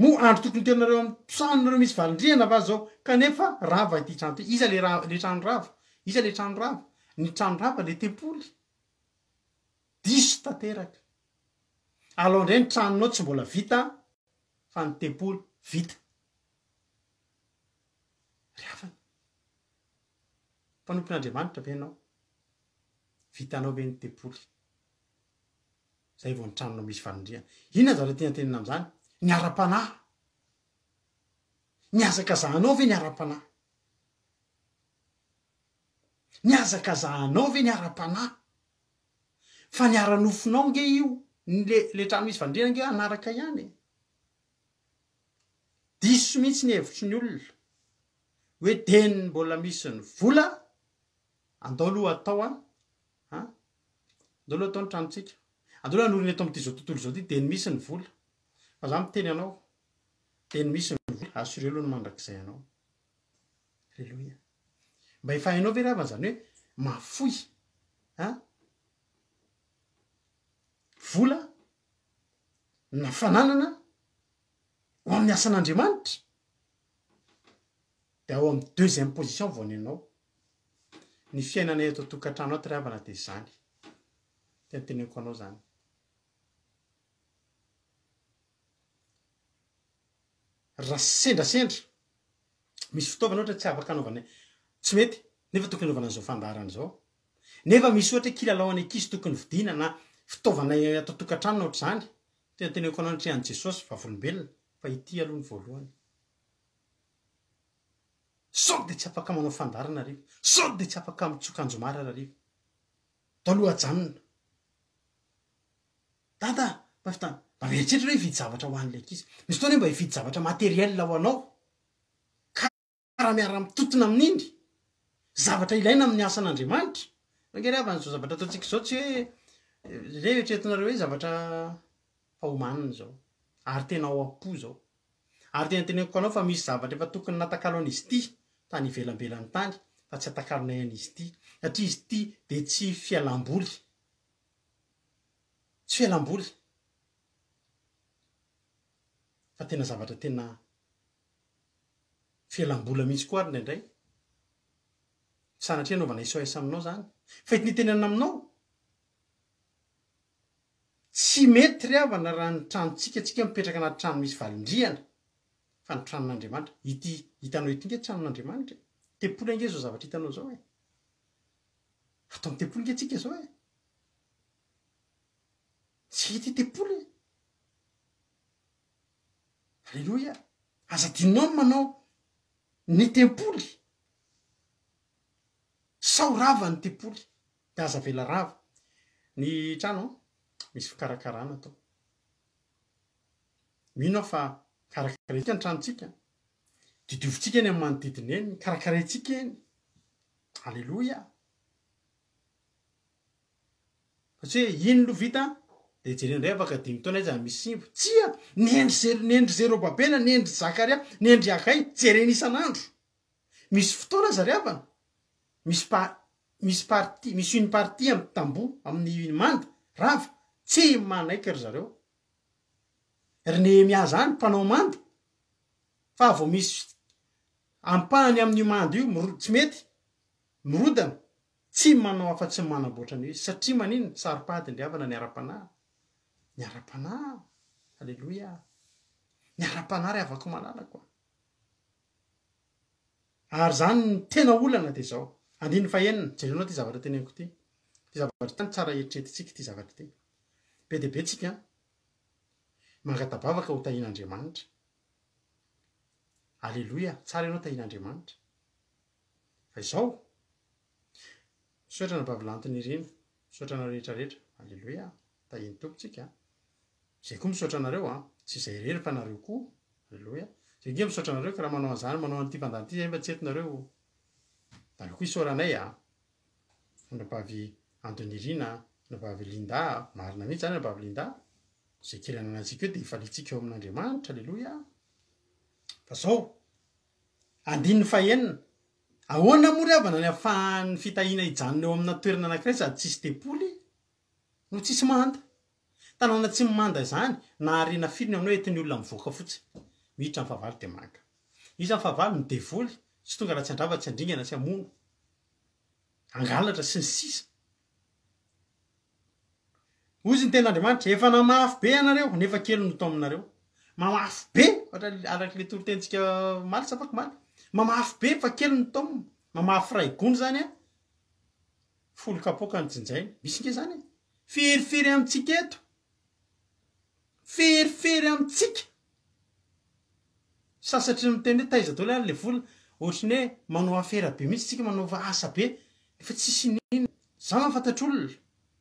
moa andro tokony tenareo amin'ny tranonareo misy valindriana va zao kanefa rava ity trano ty iza le trano rava iza le trano rava ny trano rava le tempoly diso tanteraka aloha indray ny tranonao tsy mbola vita fa ny tempoly vita riavana mpanompon'Andriamanitra ve ianao vitanao ve ny tempoly zay vao ny tranonao misy valindriana inona zao le tena tenina am'izany ny ara-panahy ny azakazahanao ve ny ara-panahy ny azakazahanao ve ny ara-panahy fa ny ara-nofinao nge io le trano misy valindriana nge anaraka ihany diso mihitsy ny hevitry ny olona hoe deny mbola misy ny vola andao aloha atao andao aloha atao ny tranontsika andao aloha anoriny eto am'ty zao tontolo zao ty deny misy ny vola fa za miteny anao deny misy ny vola assuré aloha ny mandrakizay anao alleluia mba efa hainao ve ravana zany hoe mafoy vola na fananana ho amin'ny asan'Andriamanitra de ao amin'ny deuxième position voany ianao ny fiainana eto tokantrano ato ravana de zany tena teneko anao zany raha sendrasendra misy fitaovana ohatra tsy afaka anaovana tsy mety nefa tokony anaovana an'izao fandarana zao nefa misy ohatra kilalao any ankizy tokony vidina na fitaovana atao tokantrano ohatra zany tena teneko anao nitrehan'i Jesosy vavolombelona fa ity aloha ny voalohany sao de tsy afaka manao fandarana rivo sao de tsy afaka mitsokanjomara rivo taloha janona dada mafitany mba mieritreritra hoe hividy zavatra ho an'le ankizy misy fotoana hoe mba hividy zavatra materiel ho anao karaha miara mitotona amin'indry zavatra ilaina amin'ny asan'Andriamanitra angary avan'izao zavatra ataontsika zao tsy hoe rehetretinareo hoe zavatra fahomanina zao ary tena ao am-po zao ary tena teneniko anao fa misy zavatra efa tokony natakalo an'izy ity tany ivelambelan'ny tany fa tsy atakalonay an'izy ity satria izy ity de tsy fialamboly tsy fialamboly fa tena zavatra tena fialambola mihitsy koa ary indraindray sanatria anaovana SOS aminao zany fa ety nitenenana aminao tsy mety ry havana raha ny tranontsika tsika mipetraka anaty trano misy valindriana fa ny tranon'Andriamanitra ity hitanao ity nge tranon'Andriamanitra tepoly ange zao zavatra hitanao zao e atao amin'ny tepoly nge tsika zao e tsy hity tepoly alleloia azadinao manao ny tempoly sao rava ny tempoly de aza vela rava ny trano misy fikarakarana atao mino aho fa karakaraitsika ny tranontsika didiovintsika eny amin'ny manodidina eny karakaraitsika eny alleloia satria ino no vita de jeren'ray afaka 5 taona izy misy simbo tsia niendry Zerobabela niendry Zakaria niendry Agai jereny isan'andro misy fotoana zary avana misy parti misy une partie amin'ny tambo amin'ny manda rava tsy manaiky ry zareo ry Nehemia zany mpanao manda fa vao misy ampahany amin'ny manda io tsy mety mirodana tsy manao afa-tsy manamboatra ny izy satria manino saripady ndry havana ny ara-panahy alleloia ny ara-panahy ry avako malala koa ary zany ny tena olana de zao andiny fahenina jerenao ty zavatra teneniko ty zavatra tany tsara eritreretitsika ty zavatra ty be de be tsika mangatabavaka ho tahin'Andriamanitra alleloia tsara ianao tahin'Andriamanitra fa izao sotrana babilantiny ireny sotrana rehetrarehetra alleloia tahiny tompotsika zay koa misaotra anareo tsy izay rery fa nareo koa alleloia zay nge misaotra anareo ka raha manao an'izany manao an'ity fandany ity zay mba tsy etinareo nareo koa isaoranay nabavy Andonirina nabavy Linda marina mihitsy zany nabavy Linda zay kely ananantsika eo de ifalitsika eo amin'Andriamanitra alleloia fa zao andininy fahenina ahoana moa ry havana ny afahan'ny fitahina hijanona eo amina toerana anankiray sady tsisy tepoly no tsisy manda tanàna tsy manda zany na arena filiny aminao etin'ny olona mivoaka fotsy miditra amin'ny favalo de maka izy amin'ny favalo ny devoly tsy tonga raha tsy andrava tsy andringana tsy amono angalatra sy ny sisa ozy ny ten'Andriamanitra efa namafy be anareo nefa kely no to aminareo mamafy be ohatra araky le torotentsika maly tsy afaky maly mamafy be fa kely no to mamafy ray gony zany folo kapoka ny jinjainy misy nge zany ferifery amintsika eto ferifery amintsika sasatry miteny hoe taiza daholo ary le vola ohatrany hoe manao afera be mihitsy tsika manao asa be efa tsisy nina za mahafantatra olona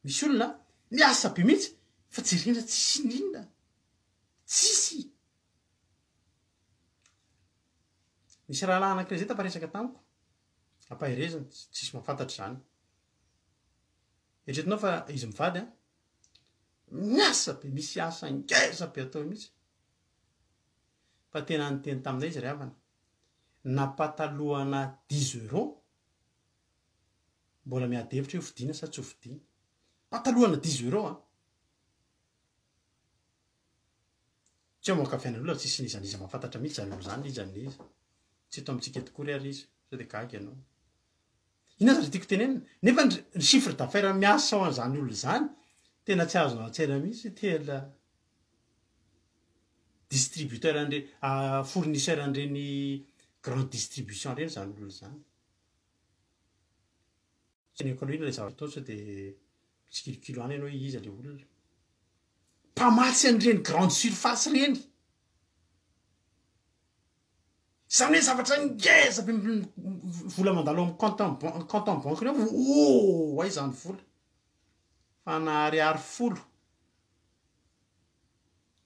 misy olona miasa be mihitsy fa jerena tsisy ninona tsisy misy rahalahy anankiray zay taparesaka tamiko ampaherezana tsisy mahafantatra zany eritretinao fa izy mivady miasa be misy asa ngeza be atao mihitsy fa tena nyteny taminay izy ry havana na patalohana 10 € mbola miady hevitra io vidiana sa tsy ho vidiana patalohana 10 € tsy mokafiana aloha tsisy nizaniza mahafantatra mihitsy zany olo zany izy amin'izy tsy eto amintsika tokory ary izy sao de gagy ianao ina zany tiako tenenina nefa ny chiffre d'affaires miasa ao an'izany olo zany tena tsy azonao an-tsaina mihitsy tela distributeur fournisseur an'ireny grande distribution reny zany olo zany teneniko aloha ina le zavatra atao sao de tsikilikilo any ianao iza le olona mpamatsy an'ireny grande surface reny zany hoe zavatra ngeza vola mandalo amin'ny compte en banque reo ay zany vola fa nahariary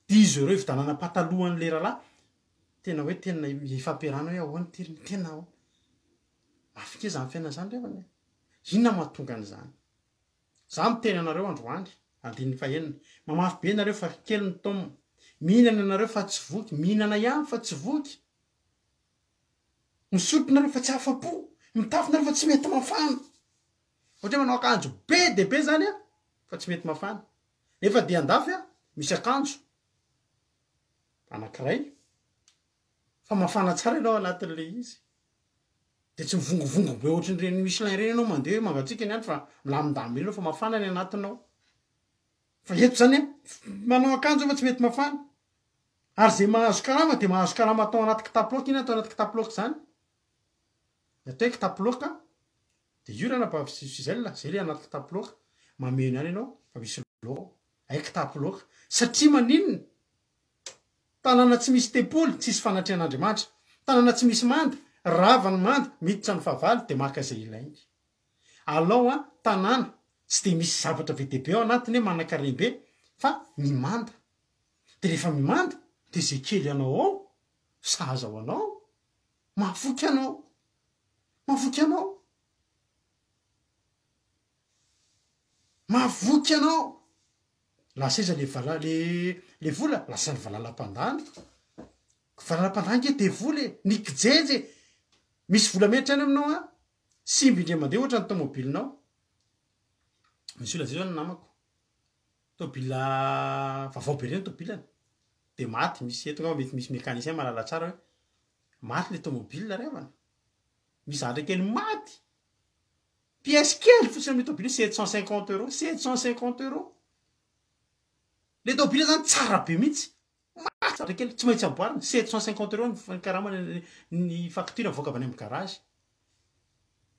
10 € ividanana patalohan'le rahalahy tena hoe tena ifampiarana hoe ahoany tiriny tena ao afaka zany fiaina zany revany inona mahatonga an'izany za miteny anareo androany andininy fahenina mamafy be nareo fa kely ny taona mihinana anareo fa tsy voky mihinana ihany fa tsy voky misotro nareo fa tsy afa-po mitafy nareo fa tsy mety mafana ohatra manao akanjo be de be zany a fa tsy mety mafana nefa dia andafy a misy akanjo anankiray fa mafana tsara ianao anatin'le izy de tsy mivongovongo be ohatran'ireny misy lain reny ianao mandeha hoe mangatsika ny andro fa milamindamy ianao fa mafana ny anatinao fa eto zany manao akanjo fa tsy mety mafana ary zay mahazo karama de mahazo karama atao anaty kitaplôka iny atao anaty kitaplôka zany atao hoe kitaplôka de io rana bavisizel zay le anaty kitaplôka mameno any ianao fa misy loko ay kitaplôka satria maninona tanàna tsy misy tepoly tsisy fanatrehan'Andriamanitra tanàna tsy misy manda ravany manda miditra ny fahavaly de maka zay ilainy alao a tanàna tsy de misy zavatra be dehibe ao anatiny hoe manan-karembe fa mimanda de rehefa mimanda de zay kely anao ao sahaza ao anao mahavoky anao mahavoky anao mahavoky anao laseza le vola lasa ny valalam-pandany valalam-pandany ke de vola ny kijeje misy vola metra any aminao a simby indre mandeha ohatra ny tomobilinao misy ola zay zao ny namako tobila vavao be reny tobilany de maty misy eto mety misy mécanicien malala tsara hoe maty le tomobile revana mizadra kely maty pièce kely fotsiny amin'ny tobile 750 €, 750 €. Le tobile zany tsara be mihitsy maty zadra kely tsy maintsy amboarina 750 € ny karama ny facture avoaka avy any amin'ny garage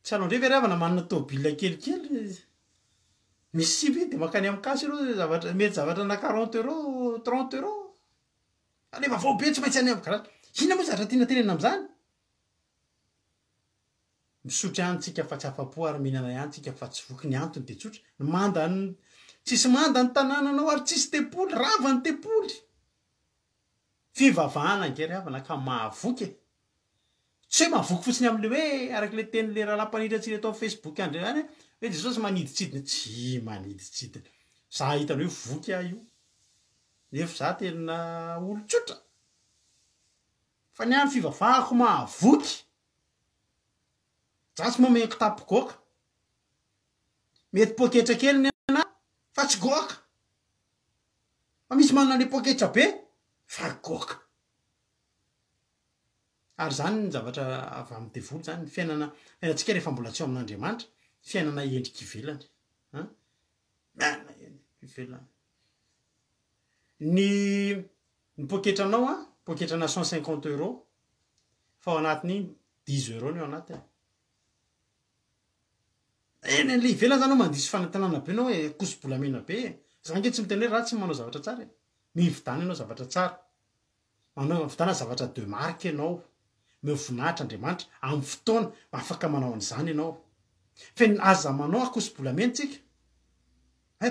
tsy alao ndray ve revana manana tobile kelikely misy simby de makany amin'ny kasy aloha zavatra mety zavatra na 40 €, 30 €. Anefa vao be tsy maintsy any amin'ny garage inona moa zavatra tiana tenena am'zany misotro ihany tsika fa tsy afa-po ary mihinana ihany tsika fa tsy voky ny antony de tsotra manda tsisy manda ny tanànanao ary tsisy tepoly rava ny tepoly fivavahana ngery havana ka mahavoky tsy hoe mahavoky fotsiny am'le hoe araky le tenyle rahalampanidra-tsika atao Facebook andre any hoe Jesosy maniditsidina tsy maniditsidina za hitany hoe voky ah io nefa za tena olo-tsotra fa ny any fivavahako mahavoky za tsy momeko kitapo goka mety poketra kely ny ana fa tsy goka fa misy manana le poketra be fa goka ary zany ny zavatra avy amin'ny devoly zany ny fiainantsika rehefa mbola tsy eo amin'Andriamanitra fiainana endriky ivelany miaina endriky ivelany ny poketranao a poketrana 150 € fa ao anatiny 10 € ny ao anatiny eny le ivelany zany ao mandisy fanatanana be anao hoe koso-bolamena be zany ke tsy miteny hoe raha tsy manao zavatra tsara mividana ianao zavatra tsara manao vidana zavatra de marque ianao mevoninahitra Andriamanitra amin'ny fotoana afaka manao an'izany ianao fa aza manao akoso-bolamena tsika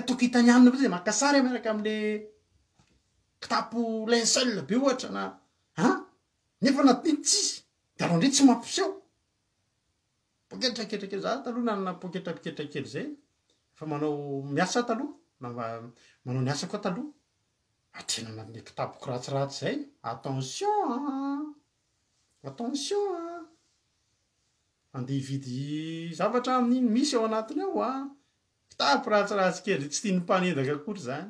toko hitany anina be zay maka sara miaraka am'le kitapo linceul be ohatra na nefa natiny tsisy de alao ndray tsy mampiseho poketra ketrakely za taloha nanana poketra ketrakely zay fa manao miasa taloha manao ny asa koa taloha atena anatin'le kitapoko ratsiratsy zay attention andeha hividy zavatra amin'iny misy ao anatiny ao kitapo ratsiratsy kely tsy tiany mpanendaka akory zany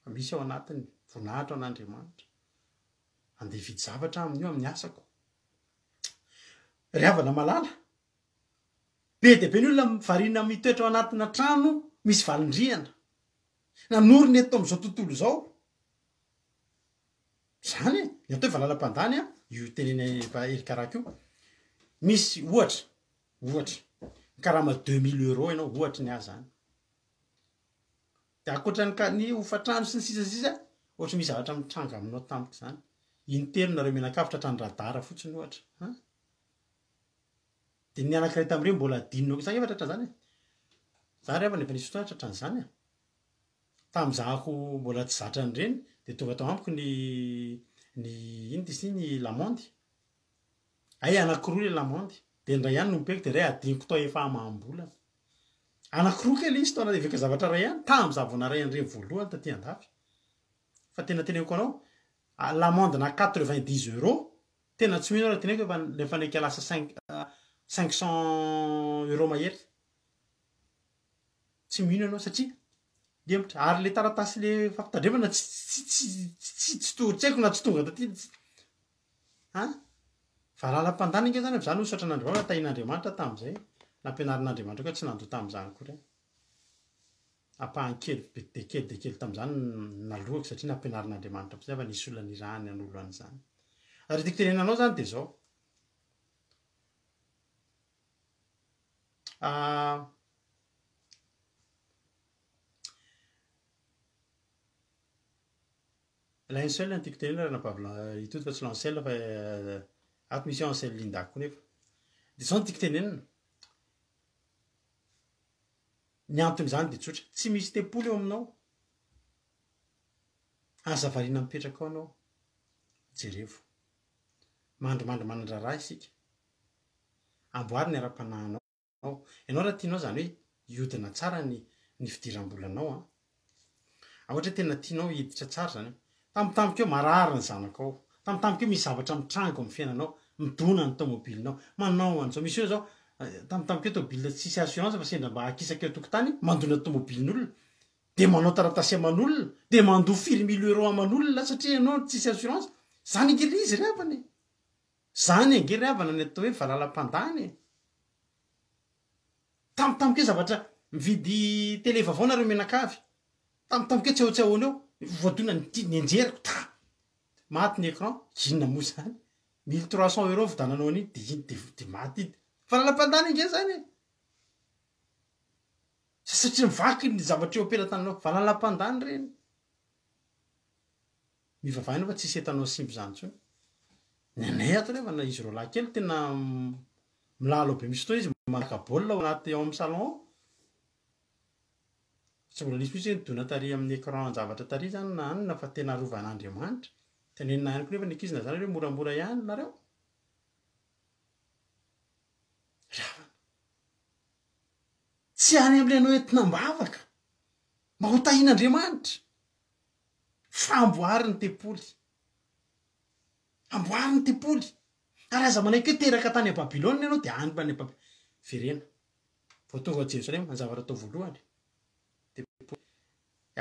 fa misy ao anatiny voninahitra an'Andriamanitra andeha hividy zavatra amin'io amin'ny asako ry havana malala be de be ny olona varina mitoetra ao anatina trano misy valindriana nanorony eto am'izao tontolo zao zany ny atao hoe valalam-pandany io teneny erikarako io misy ohatra karama 2000 € ianao ohatra ny azy zany de akoatra ny hofatrano sy ny sisa ohatra misy zavatra mitranga aminao tampoka zany intelo nareo menakafitra hatranradara fotsiny ohatra de ny anankiray tam'ireo mbola adinonako zany efa tratra zany za rehefa nefa nisy fotoana tratran'izany tam'zahako mbola tsy zatrany reny de tonga atao amiko ny ino disy ny lamondy ay anankiroa le lamondy de ndray ihany nompeko de ray adiniko tao efa amam-bola anankiroa kely izy taona de veka zavatra ray ihany tam'za vona ray an'ireny voalohany taty andafy fa tena teneko anao lamonde na 90 euros tena tsy mino raha teneko lefa neka lasa 500 euros mahery tsy mino anao satria lemitra ary le taratasy le fampitandremana tsy tsaiko na tsy tonga taty fa lalam-pandany nge zany zany osatra n'andriamanitra tahin'andriamanitra tam'izay nampianarin'andriamanitra koa tsy nando tam'izany koa reny ampahankely de kely tam'izany nalohako satria nampianarin'andriamanitra fa nisy olona nirahany an'olo an'izany ary tiako tenenanao zany de zao L'Ancel ny tiako tenena ranabavila itoto fa tsy l'Ancel fa ato misy Ancel Linda koa nefa de zao ny tiako tenenana ny antony zany de tsotra tsy misy tempolo eo aminao aza variana mipetraka ao anao jerevo mandrimandry manandraraha isika amboary ny ara-panahinao ianao raha tianao zany hoe iodina tsara ny fidiram-bolanao ohatra tena tianao hiditra tsara zany tampotampoka marary ny zanakao tampotampoka misy zavatra mitrango amin'ny fiainanao midona ny tomobilinao manao an'izao misy eo zao tampotampoka tomobile tsisy assurance fa sendra mba akisaka eo tokotany mandona tomobilin'olona de manao taratasy aman'olona de mandoa 4 000 euros aman'olona satria ianao tsisy assurance zany angery izy ryavany zany angery havana ny atao hoe valalam-pandany tampotampoka zavatra mividy tele vavao nareo menakavy tampotampoka tsy ahoaneo voadona ny enjeriko maty ny écran inona moa zany 1300 euros vidananao an'iny de maty valalam-pandany nge zany satria mivaky ny zavatra eo ampelantananao valalam-pandany reny mivavahinao fa tsisy etanao simpo zany tsony nanay ato rehefa na izy ro lahy kely tena milalo be misy fotoana izy manaka baolina ao anaty ao amin'ny salon ao tsy mbola nisy misy hoe nidona tary amin'ny écran zavatra tary zany na anina fa tena rovan'andriamanitra tenenina ihany ko nefa nikizina zany hoe moramora ihany nareo tsy any am'le anao entina mbavaka mba ho tahin'andriamanitra fa amboary ny tempoly amboary ny tempoly ary aza manaiky hoe teraka tany a Babilôna ianao de any bany verena vao tonga ao Jerosalema ny zavatra atao voalohany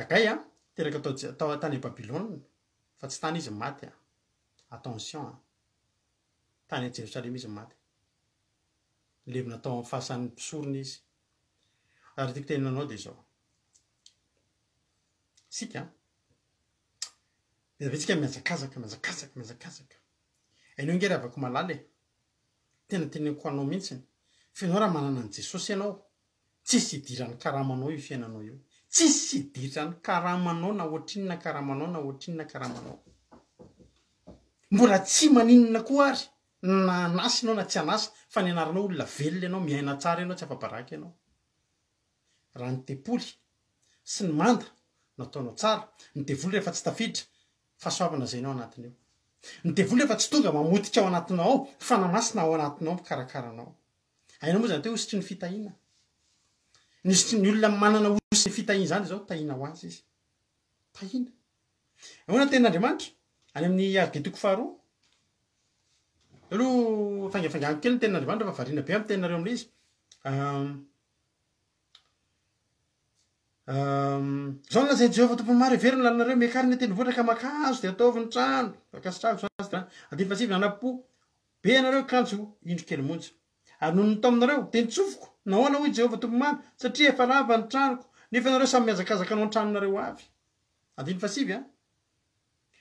akay teraka atao tany a Babilôna fa tsy tany izy maty attention tany a Jerosalema izy maty levina atao amin'ny fahasan'ny mpisorony izy ary tiako tenenanao de zao sika de avetsika miazakazaka ainao nge avako malala tena teneniko anao mihitsiny fa ianao raha manana an' Jesosy ianao tsisy idiran'ny karamanao io fiainanao io tsisy idiran'ny karamanao na ohatrinona karamanao mbola tsy maninona koa ary na anasy ianao na tsy anasy fa ny anaranao olona velona ianao miaina tsara ianao tsy afa-baraky ianao raha ny tempoly sy ny manda nataonao tsara ny devoly rehefa tsy tafiditra fa soavana zay nao anatiny eo ny devoly rehefa tsy tonga mamotika ao anatinao ao fa namasina ao anatinao mikarakaranao ainao moa zany te ositry ny fitahina nisitry ny olona manana osy ny fitahina zany zao tahina ho azy izy tahina ahoana ten'andriamanitra any amin'ny Agedoko faharoa aloha fangafangako kely ny ten'andriamanitra fa variana be amin'ny tenareo amin'ilay izy zao nolazay Jehovah tompony maro heverina lalanareo miakariny tendrombohitra ka makazo de ataovy ny trano akasitrako adiny fasivy nanapo be anareo kanjo indro kely monja ary noho nitao aminareo de nitsofoko nahoana hoy Jehovah tompony maro satria efa lava ny tranoko nefa anareo samy miazakazaka anao ny tranonareo avy adiny fasivy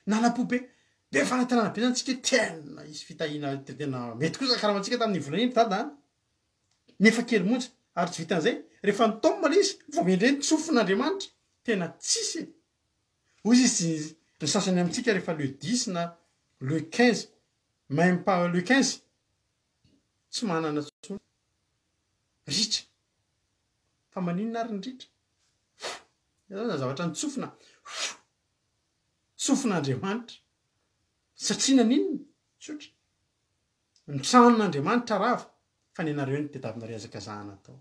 nanapo be fanatanana be zany tsika tena isy fitahina tena mety kosa karamantsika tamin'ny volaniny dada nefa kely monja ary tsy vitan'izay rehefa nitaomana izy vao mendreny tsofon'andriamanitra tena tsisy ozy izy ny sasany amintsika rehefa le 10 na Louis XV, même pas Louis XV, tsy manana tsony ritra fa maninona ary ny ritra zao zavatra ny tsofin'Andriamanitra satria naninona tsotra ny tranon'Andriamanitra rava fa ny anareo ny tadiavinareo azakazahana tao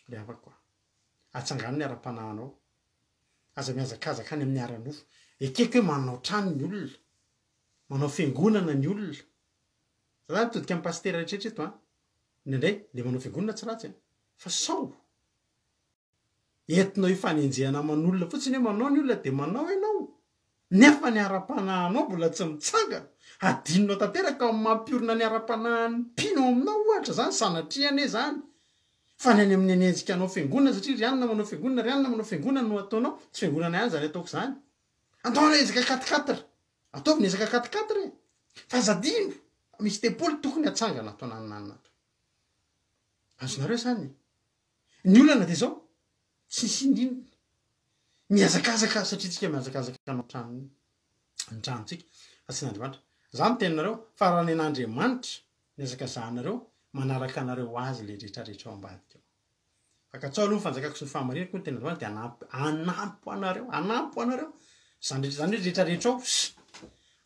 le afaka koa atsangano ny ara-panahinao aza miazakazaka any amin'ny ara-nofo ekeko hoe manao trano ny olona manao fiangonana ny olona zany mitodika amin'ny pastera rehetrarehetra eto indray le manao fiangonana tsy ratsy fa sao entinao ifanenjehana aman'olona fotsiny hoe manao ny olona de manao ianao nefa ny ara-panahinao mbola tsy mitsangana adinonao tanteraka mampiorina ny ara-panahin'ny mpino aminao ohatra zany sanatriane zany fa ny any amin'ny anenjikanao fiangonana satria rianona manao fiangonana no ataonao tsy fiangonana ihany zany ataoko zany andao ezaka 4-4 ataovy ezaka 4-4 fa zadino misy tepoly tokony atsangana atao naninanatra azonareo zany ny olana de zao tsy sindinona miazakazaka satria tsika miazakazaka anao trano ny tranontsika fa tsy n'Andriamanitra za mitenanareo fa raha ny an'Andriamanitra miazakazahanareo manaraka anareo azy le rehetrarehetra ao ambadika fakatsao aloha fanjakako sy ny fahamarinako ny tena Andriamanitra de anampo anareo zany rehetrarehetra ao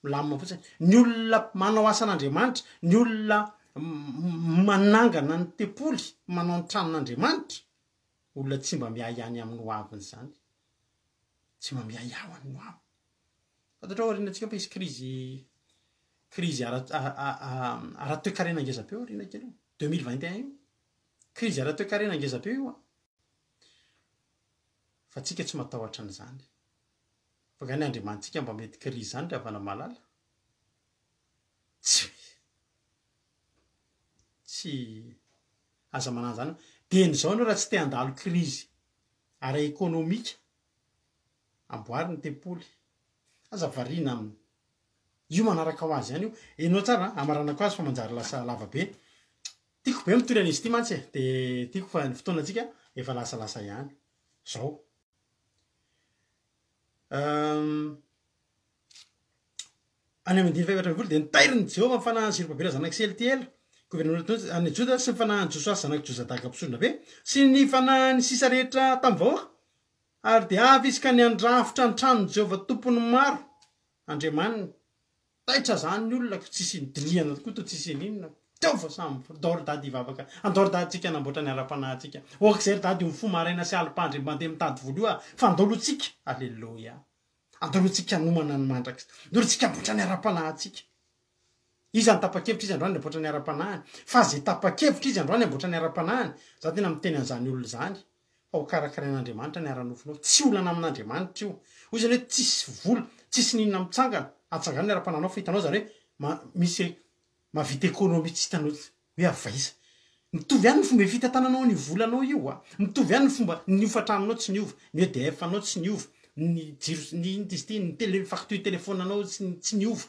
milamina fotsiny ny olona manao asan'Andriamanitra ny olona manangana ny tepoly manao ny tranon'Andriamanitra olona tsy mba miay any amin'ny hoaviny zany tsy mba miay ao any hoavy fatatra ao aorianatsika fa isy krizy ara-toekarena angezapeo aoriana kely 2021 io krizy ara-toekarena angezapeo io fa tsika tsy matahotra an'izany fa gany Andriamanitsika mba mety krizy zany ravana malala tsy aza manana zany deny zao anao raha tsy te handalo krizy ara-ekônômika amboary ny tepoly aza variana aminy io manaraka ho azy ihany io enao tsara amaranako azy fa manjary lasa lavabe tiako be mitory an'izy ty mantsy de tiako fa ny fotoanatsika efa lasalasa ihany zao any amin'ny 5 de nitairiny Jehovah fanahany Zerubabela zanaky Sealtiela gouvernement any Joda sy ny fanahany Josua zanaky Josadaka mpisondra be sy ny fanahany sisa rehetra tamin'ny vahoaka ary de avy izy ka ny andrafitra ny tranon'i Jehovah tompony maro Andriamanina taitra zany ny olona tsisy nidiliana tokoa to tsisy ninona teo fa samy andoro dady ivavaka andoro daditsika namboatra ny ara-panahintsika okzay dady io mifo maraina sy alipandry mandeha mitady voaloha fa andolotsika alleloia andolotsika nomana ny mandraka andolotsika amboatra ny ara-panahintsika izy any tapa-kevitra izy androany amboatra ny ara-panahiny fa zay tapa-kevitra izy androany amboatra ny ara-panahiny za tena miteny an'izany olona zany fa ho karakarain'Andriamanitra ny ara-nofonao tsy olana amin'Andriamanitra io hoy zany hoe tsisy vola tsisy ninona mitsangana atsangana ny ara-panahinao fa hitanao zany hoe misy mavita ekônômia tsy hitanao hoe avaiza mitovy ihany ny fomba vita tananao ny volanao io mitovy ihany ny fomba niofantranonao tsy niova ny EDF anao tsy niova ny jiro ny facture telefonanao tsy niova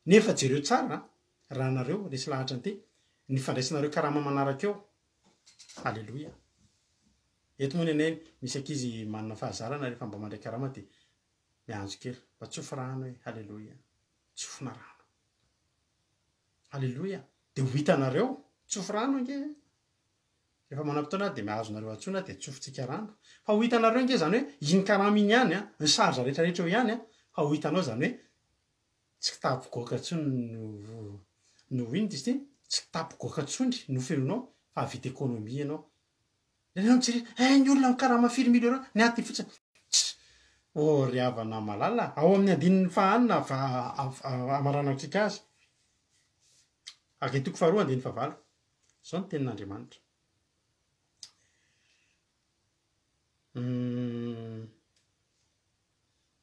nefa jereo tsara raha nareo resy lahatra ny ty ny fandraisanareo karama manaraka eo alleloia eto moa ny anay misy akizy manana fahazarana rehefa mba mandray karama de mianjo kely mba tsofi rano hoe alleloia tsofina rano alleloia de ho hitanareo tsofi rano ange rehefa manam-potoana de miazonareo antsona de tsofintsika rano fa ho hitanareo ange zany hoe iny karama iny ihany ny sarja rehetrarehetra eo ihany fa ho hitanao zany hoe tsy kitapogoaka tsony no ino izy ty tsy kitapogoaka tsony no fenonao fa avita ekônômia ianao lenao mitsiry ny olona mikarama firy million ny aty fotsiny ry havana malala ao amin'ny andininy fahanina amaranaktsika azy aketoko faharoa andiny fahavalo zao ny tenin'Andriamanitra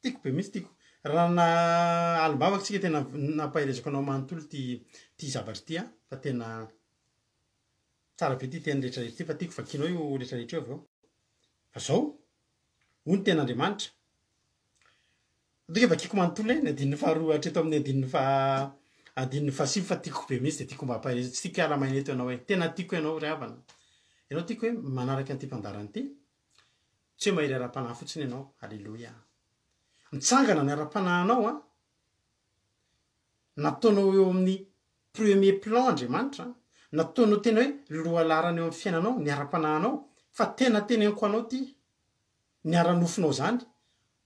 tiako be mihitsy tiako raha na alimbavaka tsika tena nampahirezako anao manontolo ty zavatra ty fa tena tsara be ty teny rehetrarehetra ty fa tiako vakinao io rehetrarehetra eo avy eo fa zao ho ny ten'Andriamanitra atoko vakiko manontolo ny andininy faharoa hatreto amin'ny andininy fahasivy fa tiako be mihitsy de tiako mba hampahireza tsy tiako hiala-maina eto ianao hoe tena tiako ianao ry havana ianao tiako hoe manaraka an'ity mpandarany ty tsy hoe mahery ara-panahy fotsiny ianao alleloia mitsangana ny ara-panahinao nataonao eo amin'ny premier plan andriamanitra nataonao tena hoe lohalarana eo amin'ny fiainanao ny ara-panahinao fa tena teneniko anao ty ny ara-nofinao zany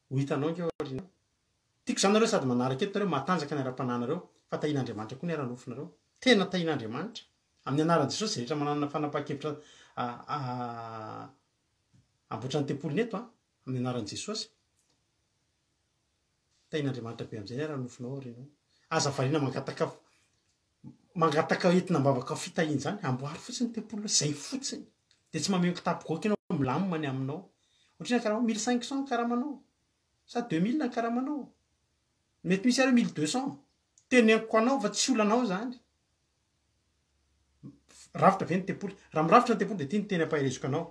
ho hitanao ngeorina tiako zany nareo sady manaraka eto nareo matanjaka ny ara-panahinareo fa tahin'andriamanitra koa ny ara-nofinareo tena tahin'andriamanitra amin'ny anaran'i Jesosy rehetra manana fanapahan-kevitra amboatra ny tempoly neto amin'ny anaran'i Jesosy tahin'andriamanitra be am'izay ara-nofinao renao aza variana mangataka entina mbavaka fitahiana zany amboary fotsiny tempoly zay fotsiny de tsy mameno kitapogoky anao milamimany aminao ohatrany karaha 1500 karamanao sa 2000 ny karamanao mety misy ary 1200 teneniko anao fa tsy olanao zany rafitra ve ny tempoly raha mirafitra ny tempoly de tia ny teny ampahirezoko anao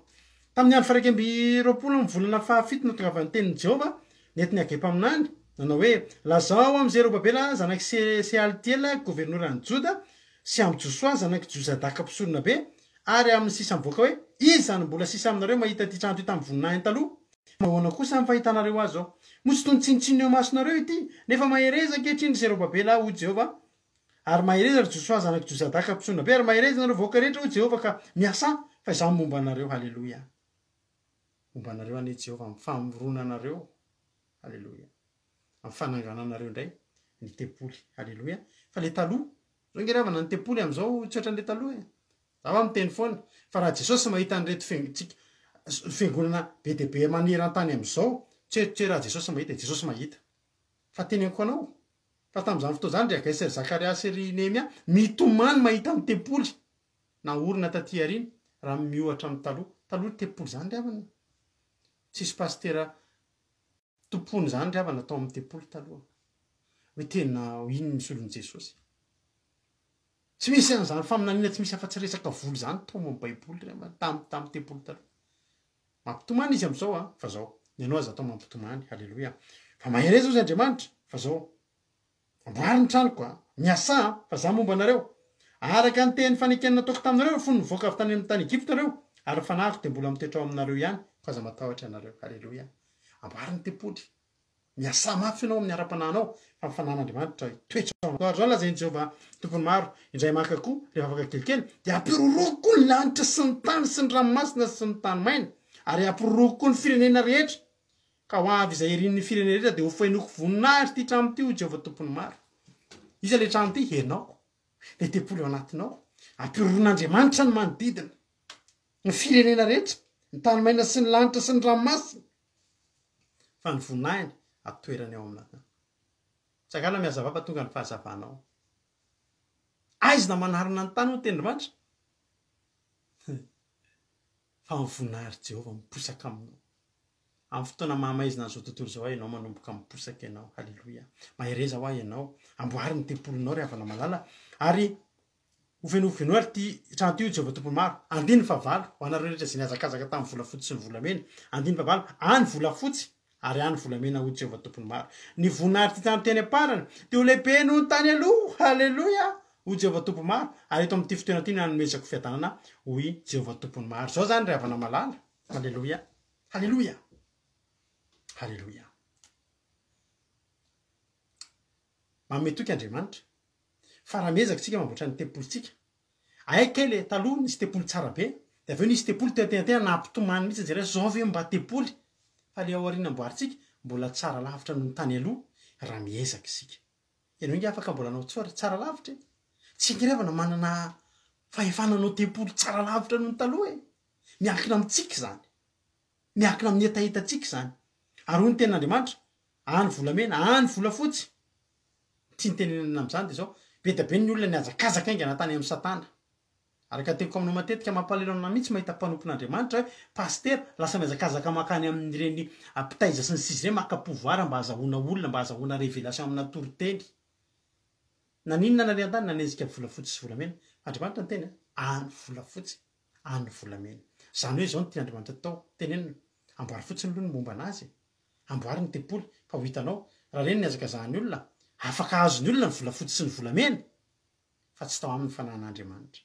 tamin'ny andro faraika amby 20 ny volana fahafito no tonga avy ny tenin'i Jehova nety ny agepa aminany nanao hoe lazao am' Zerobabela zanaky Sealtiela gouverneuran'i Joda sy am' Josoa zanaky Josadaka mpisorona be ary amin'ny sisa mivoaka hoe izy zany mbola sisa aminareo mahita ty trano ty tamin'ny voninahiny taloha mahoana kosa amin'ny fahitanareo azy ao motsy tony tsinitsineo masonareo ity nefa mahereza ankehitriny Zerobabela ho Jehova ary mahereza ry Josoa zanaky Josadaka mpisorona be ary mahereza nareo voaka rehetra ho Jehova ka miasa fa izany momba anareo haleloia momba anareo ane Jehova amin'ny famorona anareo haleloia amin'ny fanangananareo indray ny tempoly haleloia fa le taloha zao ngeravana ny tempoly am'izao tsy ohatran'le taloha zaho miteny foana fa raha Jesosy mahita nyreto fiangonana be de be maneran-tany am'izao tsy raha Jesosy mahita Jesosy mahita fa teneniko anao fa tam'izany fotoa zany ry Agasy ry Zakariasy ry Nehemia mitomany mahita amin'ny tempoly na orina taty ariny raha miohatra amin'ny taloha tempoly zany ry havana tsisy pastera tompony zany ry havana atao amin'ny tempoly taloha hoe tena ino misy olon'i Jesosy tsy misy an'izany faminaniana tsy misy afa-tsy resaka voly zany tao amin'ny baiboly ry havana tamin'ny tempoly taloha mampitomany izy am'izao fa zao ianao aza atao mampitomany haleloia fa mahereza ozy Andriamanitra fa zao amboary ny tranoko miasa fa za momba anareo araka ny teny fanekenana ataoko taminareo fony nivoaka avy tany amin'ny tany Egypta nareo ary ny fanahiko de mbola mitoetra ao aminareo ihany fa aza matahotra anareo haleloia amboary ny tempoly miasa mafy ianao amin'ny ara-panahinao fa mifanan'Andriamanitra toetra ao zao lazay Jehova tompony maro indray maka koa rehefa afaka kelikely de ampiroroko ny lanitra sy ny tany sy ny ranomasina sy ny tany maina ary ampiroroko ny firenena rehetra ka ho avy izay erin'ny firenena rehetra de ho fainoko voninahitra ty trano ty ho Jehova tompony maro iza le trano ty henao le tempoly ao anatinao ampiroroan'Andriamanitra ny manodidina ny firenena rehetra ny tany maina sy ny lanitra sy ny ranomasina fa ny voninahiny atoerany ao aminatiny tsakala miazava fa tonga ny fahazavanao aizina manarina ny tany ho tendromatra fa mivoninahary Jehova miposaka aminao amin'ny fotoana mahamaizina n'izao tontolo zao ianao manomboka miposaka ianao haleloia mahereza ho ianao amboary ny tempolinao ry havana malala ary hofenoary ty trano ty ho Jehova tompony maro andiny favalo ho anareo rehetra zay niazakazaka tamin'ny volafotsy sy ny volamena andiny favalo any volafotsy ary any volamena ho Jehova tompony maro ny voninahary ty trano teny aparana de ho lehibe noho ny tany aloha haleloia ho Jehova tompony maro ary eto amin'ity fotoana ty ny anomezako fiadanana hoy Jehova tompony maro zao zany ry havana malala haleloia haleloia haleloia mametoky Andriamanitra fa raha mezaka tsika mamboatra ny tempolytsika aikele taloha nisy tempoly tsara be de aveo nisy tempoly teatena nampitomany mihitsy jare zao ve mba tempoly fa le ao arina amboaritsika mbola tsara lavitra noho ny tany aloha raha miezaka isika ianao inge afaka mbola anao tsara lavitra tsy ngirevana manana fahefananao tempoly tsara lavitra noho ny taloha miankina amitsika zany miankina amin'ny etaetatsika zany ary hoy ny ten'Andriamanitra any volamena any volafotsy ty ny tenenana am'izany de zao be da be ny olona niazakazaka aingana tany amin'ny Satana araka teko aminao matetika mampalelo amina mihitsy mahita mpanompon'Andriamanitra hoe paster lasa miazakazaka makany amin'ireny mpitaiza sy ny sisa ireny maka pouvoir mba azahoana olona mba azahoana révélation amina toroteny naninona nare an-tany nanezika volafotsy sy volamena Andriamanitra ny teny any volafotsy any volamena zany hoe zao ny tian'Andriamanitra tao tenenina amboary fotsiny aloha ny momba anazy amboary ny tempoly fa ho hitanao raha reny niazakazahany olona afaka azony olona ny volafotsy sy ny volamena fa tsy tao amin'ny fanan'Andriamanitra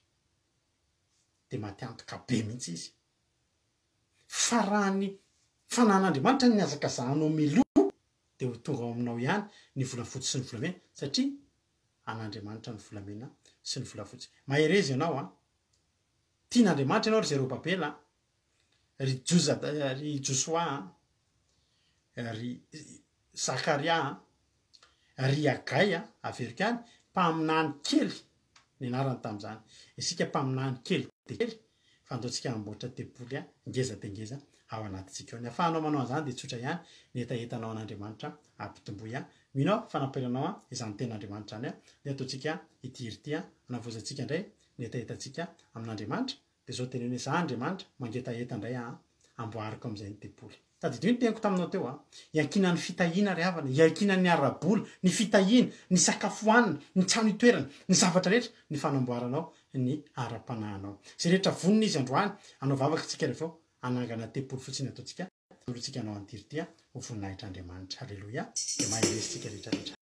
de matiantoka be mihitsy izy fa raha ny fanan'Andriamanitra ny niazakazahanao meloa de ho tonga ao aminao ihany ny volafotsy sy ny volamena satria an'andriamanitra ny volamena sy ny volafotsy maherezy ianao a tian'andriamanitra ianao ry Zerobabela ry Josoa ry Zakaria ry Agai averika any mpaminany kely ny anarany tamin'izany isika mpaminany kely de kely fa andaontsika amboatra tempoly a ngeza de ngeza ao anatintsika ao ny afahanao manao an'izany de tsotra ihany ny etaetanao an'andriamanitra ampitomboy a mino fanamperanao a izany ten'andriamanitra any a de ataontsika ity ry ty a anavozantsika indray ny etaetantsika amin'andriamanitra de zao teneny hoe za andriamanitra mangetaeta indray a amboariko am'izay ny tempoly tadidio ny teniko taminao teo a iankina ny fitahina ry havana iankina ny arabola ny fitahina ny sakafoanina ny trano itoerana ny zavatra rehetra ny fanamboaranao ny ara-panahanao zay rehetra vonina izy androany anao vavaka tsika rehefa anangana tempoly fotsiny ataontsika olotsika anao antirity a ho voninahitr'andriamanitra halleloia de maheresitsika rehetrarehetra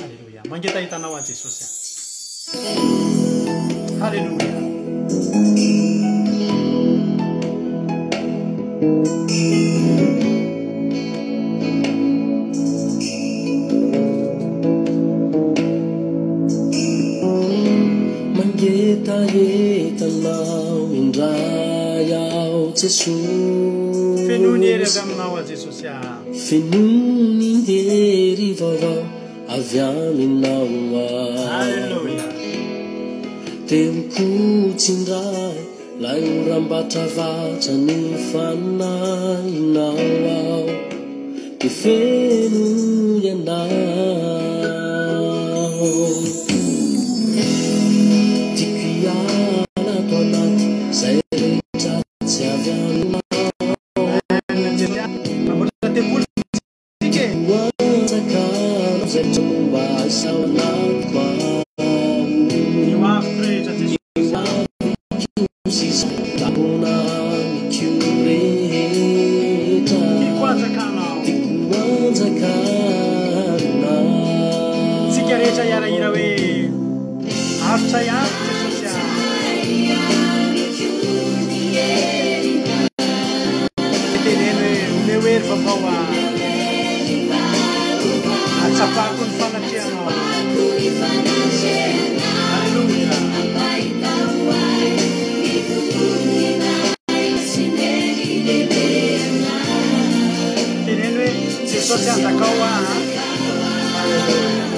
halleloia mangetahitanao a Jesosy a halleloia mangetahetanao indray ao Jesosy fenony ery avy aminao a Jesosy a fenony ery vaovao avy aminao halleloia teo kotsindray lay oram-batravatra ny fanahinao ao de feno ianao tiako iala to anaty zay rehetra tsy avy aminao oanjakano zay tromba isao anatiko tapona mikio rehetra tikoanjakana tsika rehetra iarahira hoe arotra ihany Jesosy teneny hoe omeo hery vaovao a atsapako ny fanatrianao halleloia teneny hoe Jesosy anjakao a halleloia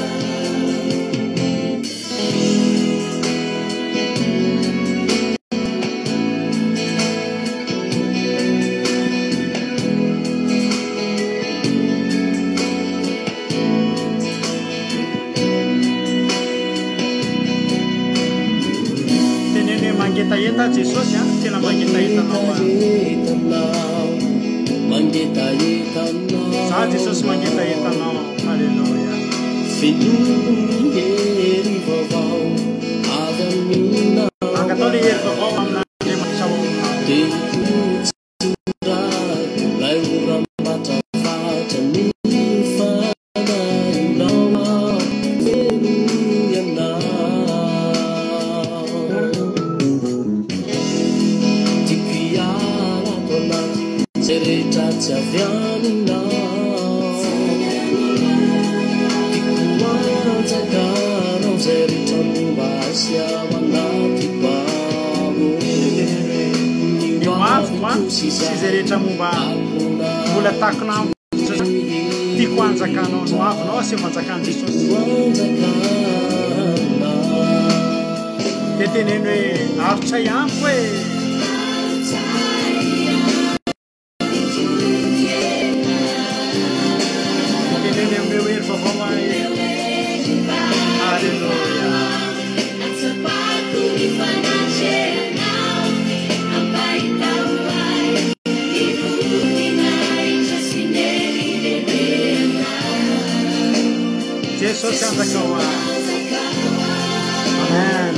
mangetaeta Jesosy a tena mangetaetanao za Jesosy mangetaetanao halleloia fenony ery vaovao avy amina angatao le hery vaovao amin'andriamanitra de kotsindray lay oram-batravatra ny fanahinao feno ianao tiako iala to anaty zay rehetra tsy avy aminao tikoanjakanao zay rehetra momba sy ao anatiko mavoko a sy zay rehetra momba mbola takonao tiako anjakanao no avinao asy manjakany Jesosy de teneny hoe arotra iamiko hoe teneny ameo hery vaovao halleloia Jesosy anjakao a amen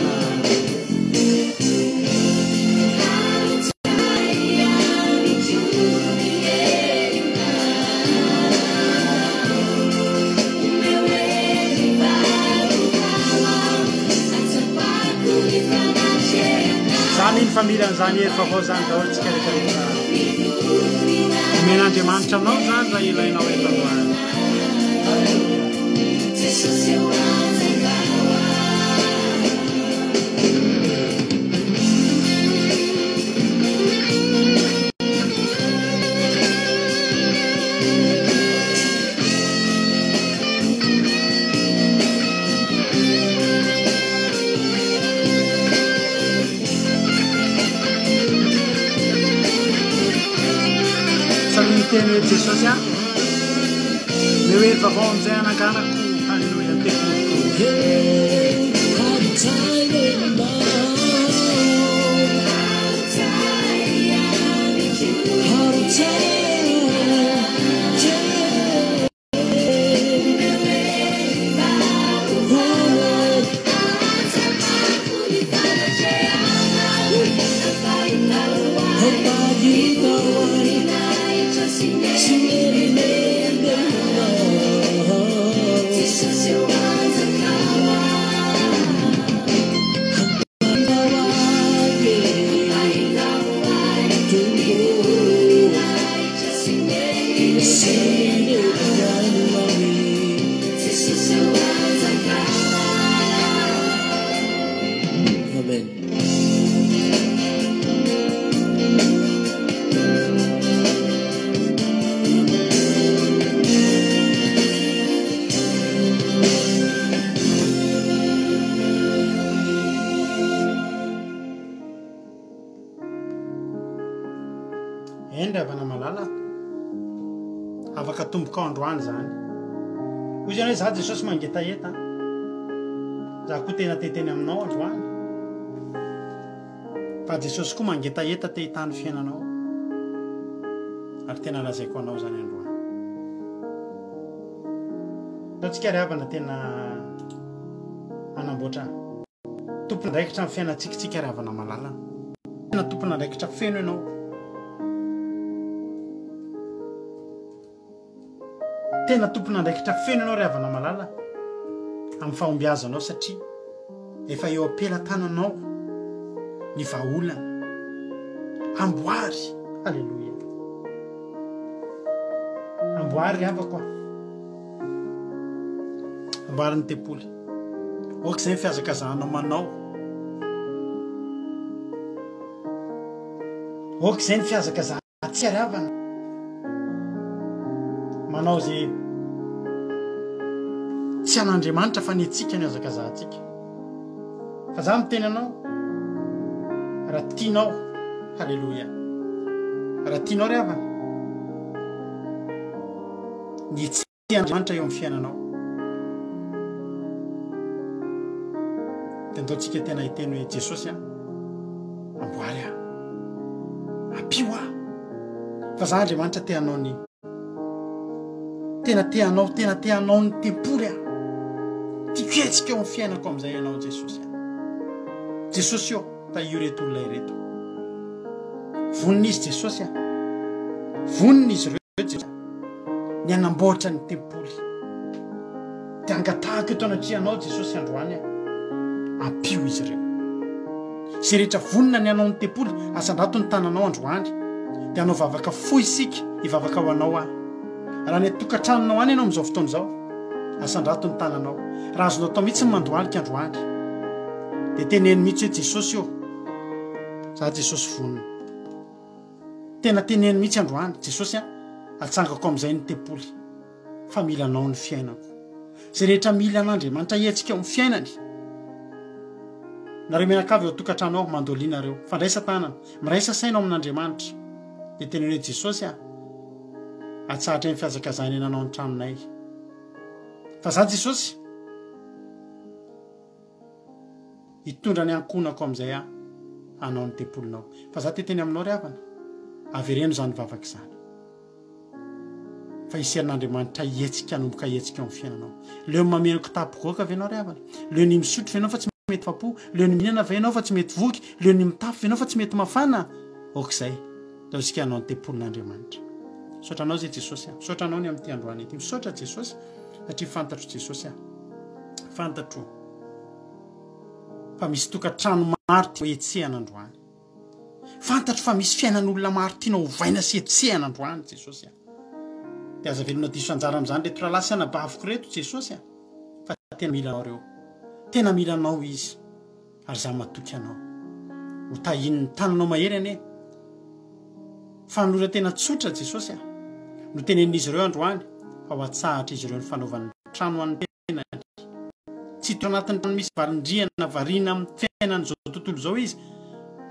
zany iny familyan'izany hery vaovao zany daholo tsika rehetrarehetra omen'andriamanitra aminao zany raha ilainao eto androany teny hoe jesosy a le hoe vavao amizay anaganako halleloia tekooko endravana malala afaka tomboka androany zany hoy zany hoe za jesosy mangetaeta za koa tena teteny aminao androany fa jesosy koa mangetaeta te hitany fiainanao ary tena lazaiko anao zany androany zao tsika ry havana tena anamboatra tompona andraikitra amin'ny fiainantsika ry havana malala tena tompona andraikitra feno ianao tena tompona andraikitra feno ianao ry havana malala amin'ny fahombiazanao satria efa eo ampelantananao ny vahaolana amboary halleloia amboary ry havako amboary ny tempoly oka izay fiazakazahanao manao oka izay ny fiazakazahantsika ry havana manao zay tsy an'Andriamanitra fa ny atsika ny azakazahantsika fa za miteny anao raha tianao halleloia raha tianao ry havana ny tsy Andriamanitra eo amin'ny fiainanao tendaontsika tena hiteny hoe jesosy a amboary a apio a fa za Andriamanitra te hanao ny tena te hanao ny tempoly a tiako hetsika eo amin'ny fiainako amin'izay ianao jesosy a jesosy eo taio reto olona ireto vonina izy jesosy a vonina izy ireo jesosy ny anamboatra ny tempoly te angatahako eto anatrianao jesosy androany a ampio izy ireo zay rehetra vonina ny anao ny tempoly asandrato ny tananao androany dia anao vavaka fo isika hivavaka ho anao a raha ny atokantranonao any ianao amin'izao fotoana izao asandrato ny tananao raha azonao atao mihitsy ny mandohalika androany dia teneny mihitsy hoe jesosy eo za jesosy vonina tena teneny mihitsy androany jesosy a atsangako amin'izay ny tempoly fa mila anao ny fiainako zay rehetra mila an'Andriamanitra hetsika eo amin'ny fiainany nareo mianakavy eo atokantranao mandolianareo fandraisa tanana miraisa sainao amin'Andriamanitra dia teneny hoe jesosy a atsahatra ny fiazakazahany nanao ny tranonay fa za jesosy hitondra ny ankonako amin'izay a hanao ny tempolinao fa za teteny aminao ry havana avereno zany vavaka izany fa iserin'Andriamanitra hetsika hanomboka hetsika eo amin'ny fiainanao leo mamenako tapogoaka ve ianao ry havana leo ny misotro ve ianao fa tsy mety fapo leo ny mihinana ve ianao fa tsy mety voky leo ny mitafy ve ianao fa tsy mety mafana okizay dao isika hanao ny tempolin'Andriamanitra sotranao zay jesosy a sotranao ny amin'ity androany ity misotra jesosy satria fantatro jesosy a fantatro fa misy tokantrano maro tia etsehana androany fantatro fa misy fiainan'olona maro tiana hovaina sy etsehana androany jesosy a dia aza velona diso anjara amin'izany reto rahalasy anabaviko reto jesosy a fa tena mila anao reo tena mila anao izy ary za matoky anao ho tahin'ny tananao mahery ane fa nora tena tsotra jesosy a no tenen'izy ireo androany fa ho atsahatra izy ireo ny fanaovan'ny trano an'ny tena tsy to anatin'ny trano misy valindriana variana amin'ny fiainan'izao tontolo izao izy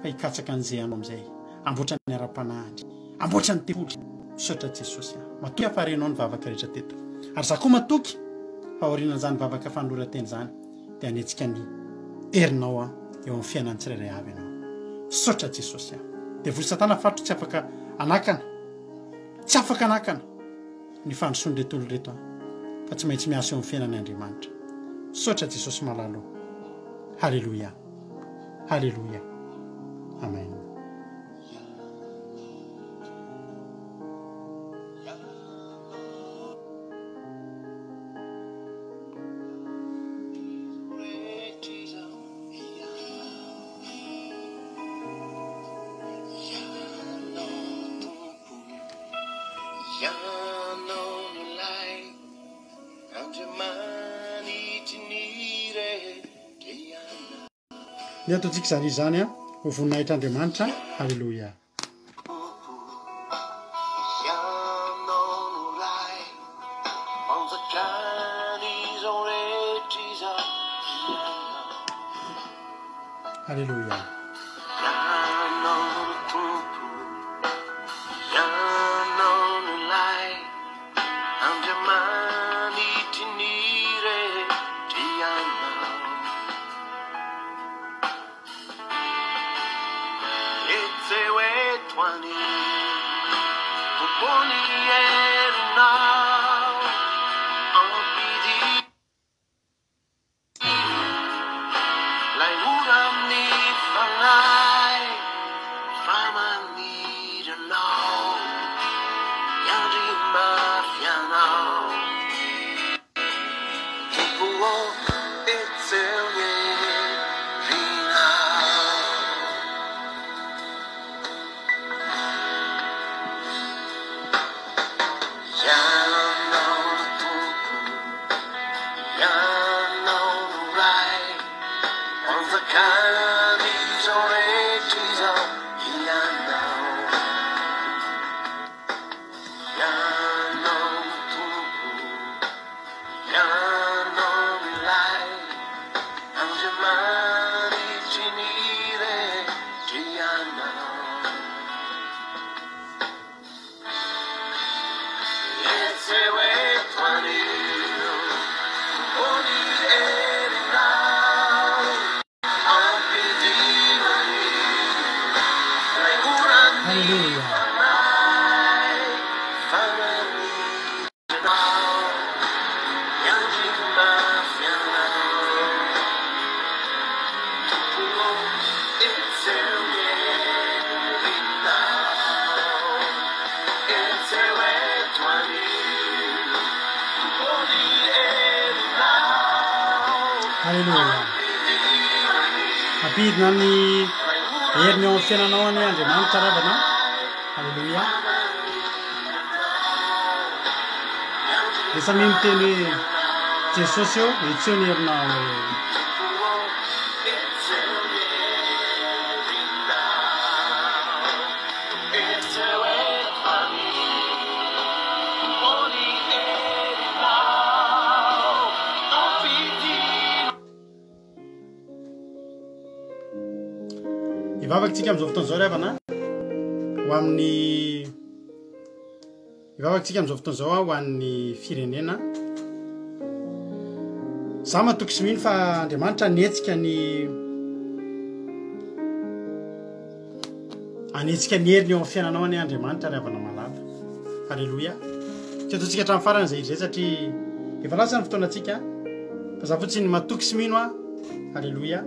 fa hikatsaka an'izay anao amin'izay amboatra ny ara-panahary amboatra ny tempoly misaotra jesosy matoky afarenao ny vavaka rehetra teto ary za koa matoky fa orinan'izany vavaka fanorateny zany dia anetsika ny herinao eo amin'ny fiainan'ny tsirairay avy ianao misaotra jesosy dia voly satana fatro tsy afaka anakana ny fandrosoany reto olo reto fa tsy maintsy miasa eo amin'ny fiainany Andriamanitra misaotra jesosy malalo halleluia halleluia amen ny ataontsika zany izy zany ho voninahitr'Andriamanitra halleluia halleluia apidina ny heriny ao amin'ny fiainanao any Andriamanitra ravana halleluia rehefa miteny hoe Jesosy eo etseo ny herinao ivavakantsika amin'izao fotoan'izao ry havana ho amin'ny ivavakantsika amin'izao fotoan'izao ho an'ny firenena za matoky sy mino fa Andriamanitra anetsika ny heriny eo amin'ny fiainanao any Andriamanitra ry havana malala halleluia tsy ataontsika hatramin'ny farany izay izy zay satria efa lasa ny fotoanantsika fa za fotsiny matoky sy mino halleluia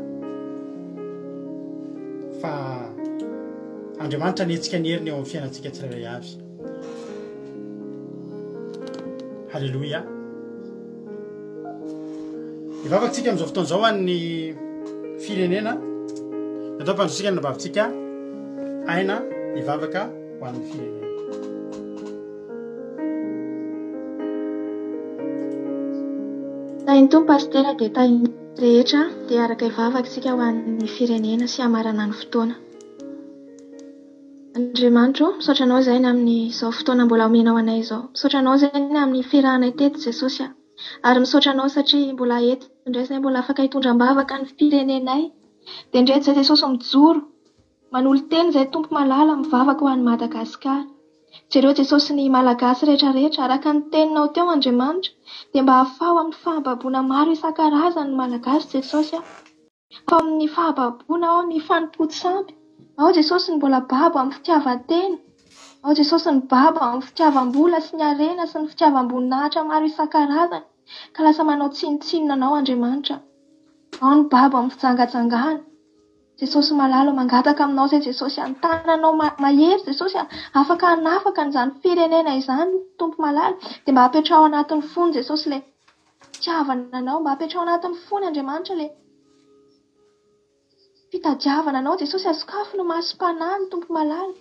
fa Andriamanitra anetsika ny heriny eo amin'ny fiainantsika tsirairay avy halleluia ivavakantsika amin'izao fotoan'izao an'ny firenena natao mpandrotsika ny nabavintsika aina ivavaka ho an'ny firenena tainy tompo pastera dia tainy rehetra dia araka ivavakantsika ho an'ny firenena sy hamarana ny fotoana Andriamanitra misaotra anao zainy amin'izao fotoana mbola omenao anay izao misaotra anao zainy amin'ny firahanay teto Jesosy ary misaotra anao satria mbola eto indray izay mbola afaka hitondram-bavaka ny firenenay dia indray izay Jesosy mijoro manolo teny izay tompo malala mivavaka ho an'ny Madagasikara jereo Jesosy ny malagasy rehetrarehetra araka ny teninao teo Andriamanitra dia mba hafaho amin'ny fahababoana maro isan-karazany ny malagasy Jesosy fa amin'ny fahababoana ao ny fanompotsisampy. Ao Jesosy ny mbola babo amin'ny fitiavan-tena, ao Jesosy ny babo amin'ny fitiavam-bola sy ny harena sy ny fitiavam-boninahitra maro isan-karazany ka lasa manao tsinitsinina anao Andriamanitra. Ao ny babo amin'ny fijangajangana. Jesosy malalo mangataka aminao izay Jesosy ny tananao mahery Jesosy afaka hanafaka n'izany firenena izany Tompo malala dia mba hapetrao anatin'ny fony Jesosy ilay fitiavana anao, mba hapetrao anatin'ny fony Andriamanitra ilay fitadiavana anao Jesosy asokafo no masom-panahy ny Tompo malala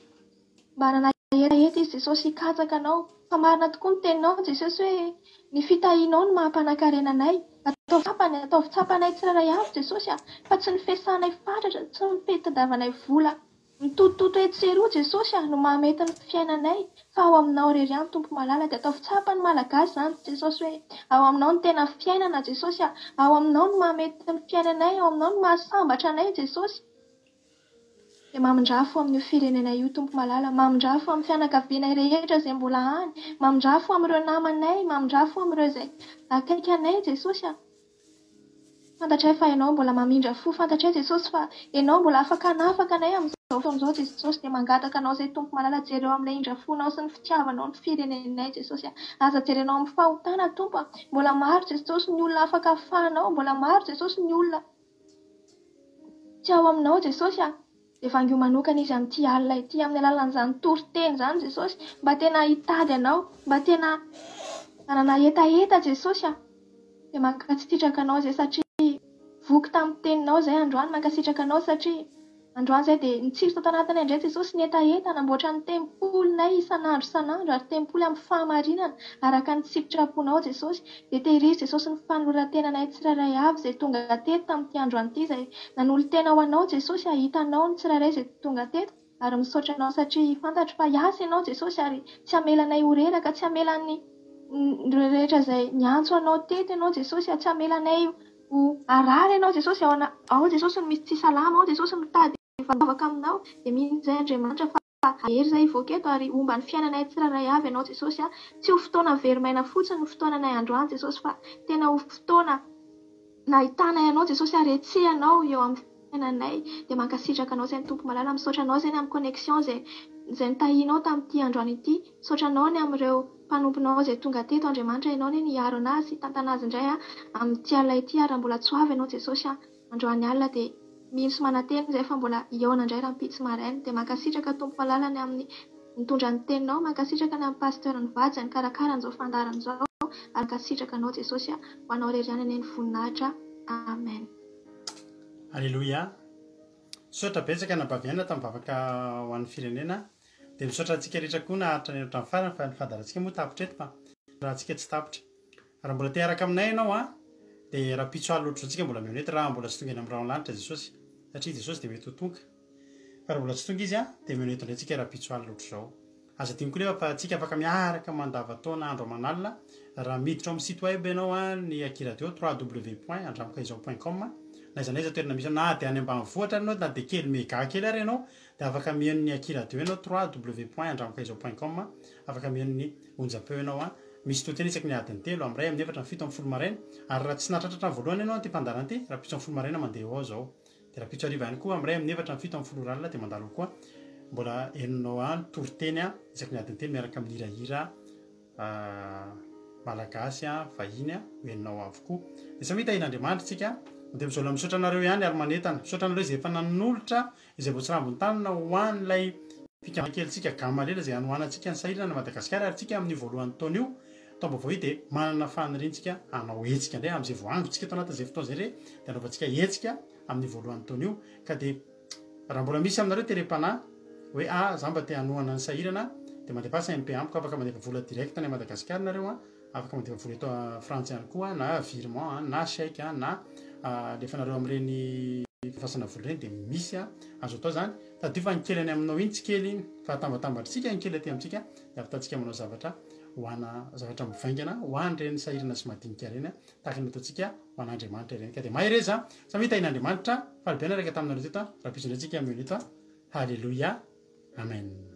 mba hanana hetaheta izy Jesosy hikatsaka anao. Fa marina tokoa ny teninao Jesosy hoe ny fitahianao no mahampanankarena anay. Ataovy tsapanay tsiraray avy Jesosy fa tsy ny fiasanay fatratra, tsy ny fitadiavanay vola mitotototo etseroa Jesosy no mahamety ny fiainanay fa ao aminao irery ihany Tompo malala dia ataovy tsapany malagasy izany Jesosy hoe ao aminao ny tena fiainana Jesosy, ao aminao no mahamety ny fiainanay, ao aminao no mahasambatra anay Jesosy. Dia mamindrafo amin'io firenena io Tompo malala, mamindrafo amin'ny fianakavianay rehetra izay mbola any, mamindrafo amin'ireo namanay, mamindrafo amin'ireo izay akaiky anay Jesosy. Fantatray fa ianao mbola mamindra fo, fantatray Jesosy fa ianao mbola afaka hanafaka anay amin'izao fotoan'izao Jesosy dia mangataka anao izay Tompo malala jereo amin'ilay indrafonao sy ny fitiavanao ny firenenay Jesosy. Aza jerenao amin'ny fahotana Tompo, mbola maro Jesosy ny olona afaka afahanao, mbola maro Jesosy ny olona tsy ao aminao Jesosy dia vango manokana izy amin'ity alina ity amin'ny alalan'izany toriteny izany Jesosy mba tena hitady anao, mba tena hanana hetaheta Jesosy dia mankasitraka anao izay satria voky tamin'ny teninao izay androany, mankasitraka anao satria androany izay dia nitsiry tao tanatiny indray Jesosy ny hetaheta namboatra ny tempolinay isan'andro ary tempoly amin'ny fahamarinana araka ny sitraponao Jesosy dia tehirizy Jesosy ny fanoratenanay tsiraray avy izay tonga teto tamin'ity androany ity izay nanolo tena ho anao Jesosy hitanao ny tsiraray izay tonga teto ary misaotra anao satria fantatro fa hiasa ianao Jesosy ary tsy hamelanay horeraka, tsy hamelan'ny rehetra izay niantso anao teto ianao Jesosy, tsy hamelanay ho arary ianao Jesosy ao Jesosy no misy tsy salama, ao Jesosy mitady fanaovaka aminao dia mihitsy izay Andriamanitra fa ahery izay voketo ary omba ny fiainanay tsiraray avy ianao Jesosy tsy ho fotoana verimaina fotsiny ny fotoananay androany Jesosy fa tena ho fotoana nahitanay ianao Jesosy ary etsehanao eo amin'ny fiainanay dia mankasitraka anao izay ny Tompo malala, misaotra anao izay ny amin'ny connexion izay nitahianao tamin'ity androany ity, misaotra anao ny amin'ireo mpanomponao izay tonga teto Andriamanitra ianao ny niaro anazy, tantanazy indray amin'ity alina ity ary mbola tsy ho avy ianao Jesosy androany alina dia mino sy mananteny izay fa mbola hiaona indray raha mipitsy maraina dia mankasitraka Tompo malala ny amin'ny mitondra ny teninao, mankasitraka ny amin'ny pasteur ny vady izay nikarakara an'izao fandarana izao ary mankasitraka anao Jesosy ho anao irery ihany eny voninahitra. Amen. Alleluia. Misaotra betsaka nabaviana tamin'ny vavaka ho an'ny firenena dia misaotra antsika rehetra koa naharitra ny hatramin'ny farany fa ny fahadarantsika moa tapitra eto fa raha antsika tsy tapitra. Raha mbola te hiaraka aminay ianao dia raha pitso aly loatra antsika mbola mihoana eto raha mbola tsy tonga eny amin'ny raonlanitra Jesosy satria Jesosy dia mety ho tonga. Fa raha mbola tsy tonga izy dia mihoana eto indray antsika raha pitso aly loatra izao. Aza dimy koa nefa fa antsika afaka miaraka mandavataona andro aman'alina raha miditra amin'ny site web ianao ny akiradio www.andramokaiza.com na iza naiza toerana misy na dia any ambanivohitra ianao na dia kely mega kely ary ianao dia afaka mihaino ny akiradio ianao www.andramokaiza.com afaka mihaino ny onjapeo ianao misy toteny isaky ny adiny 3 amin'ny 1 amin'ny 4 amin'ny 7 amin'ny 10 maraina ary raha tsy natratratra voalohany ianao ty mpandarana ty raha pitso amin'ny 10 maraina mandeha ao zao dia raha pitso ariva ihany koa amin'ny 1 amin'ny 4 amin'ny 7 amin'ny 10 ralina dia mandalo koa mbola henonao toriteny isaky ny adiny 3 miaraka amin'ny hirahira malagasy vahiny henonao avokoa dia samy hitahin'Andriamanitra tsika dia mizaola misaotra anareo ihany ary manentana misaotra anareo izay efa nanolotra izay vao tsy rambony tanana ho an'ilay fikamakelyntsika Gamalela izay anohanantsika ny sahirana na Madagasikara ary tsika amin'ny voalohan'ny taona io taomba vao dia manana faniriantsika hanao hetsika indray amin'izay voangotsika tao anatin'izay fotoana izay dia anaovantsika hetsika amin'ny voalohan'ny taona io ka dia raha mbola misy aminareo terem-panahy hoe za mba te hanohana ny sahirana dia mandeha pasy MP amiko afaka mandefa vola direct ny Madagasikara nareo afaka mandefa vola eto Frantsa ihany koa na virement na chèque na lefa nareo amin'ireny fasana vola ireny dia misy azo atao zany tadio fa nikelany aminao iny tsy kely iny fa tambatambatritsika nikely aty amintsika dia afitantsika manao zavatra hoana zavatra mivaingana ho an'ireny sahirana sy madinika ireny tahaka ny ataontsika ho an'Andriamanitra ireny ka dia mahereza samy hitahin'Andriamanitra falibiana raika taminareo teto raha pitso indray tsika amin'io eto. Halleluia. Amen.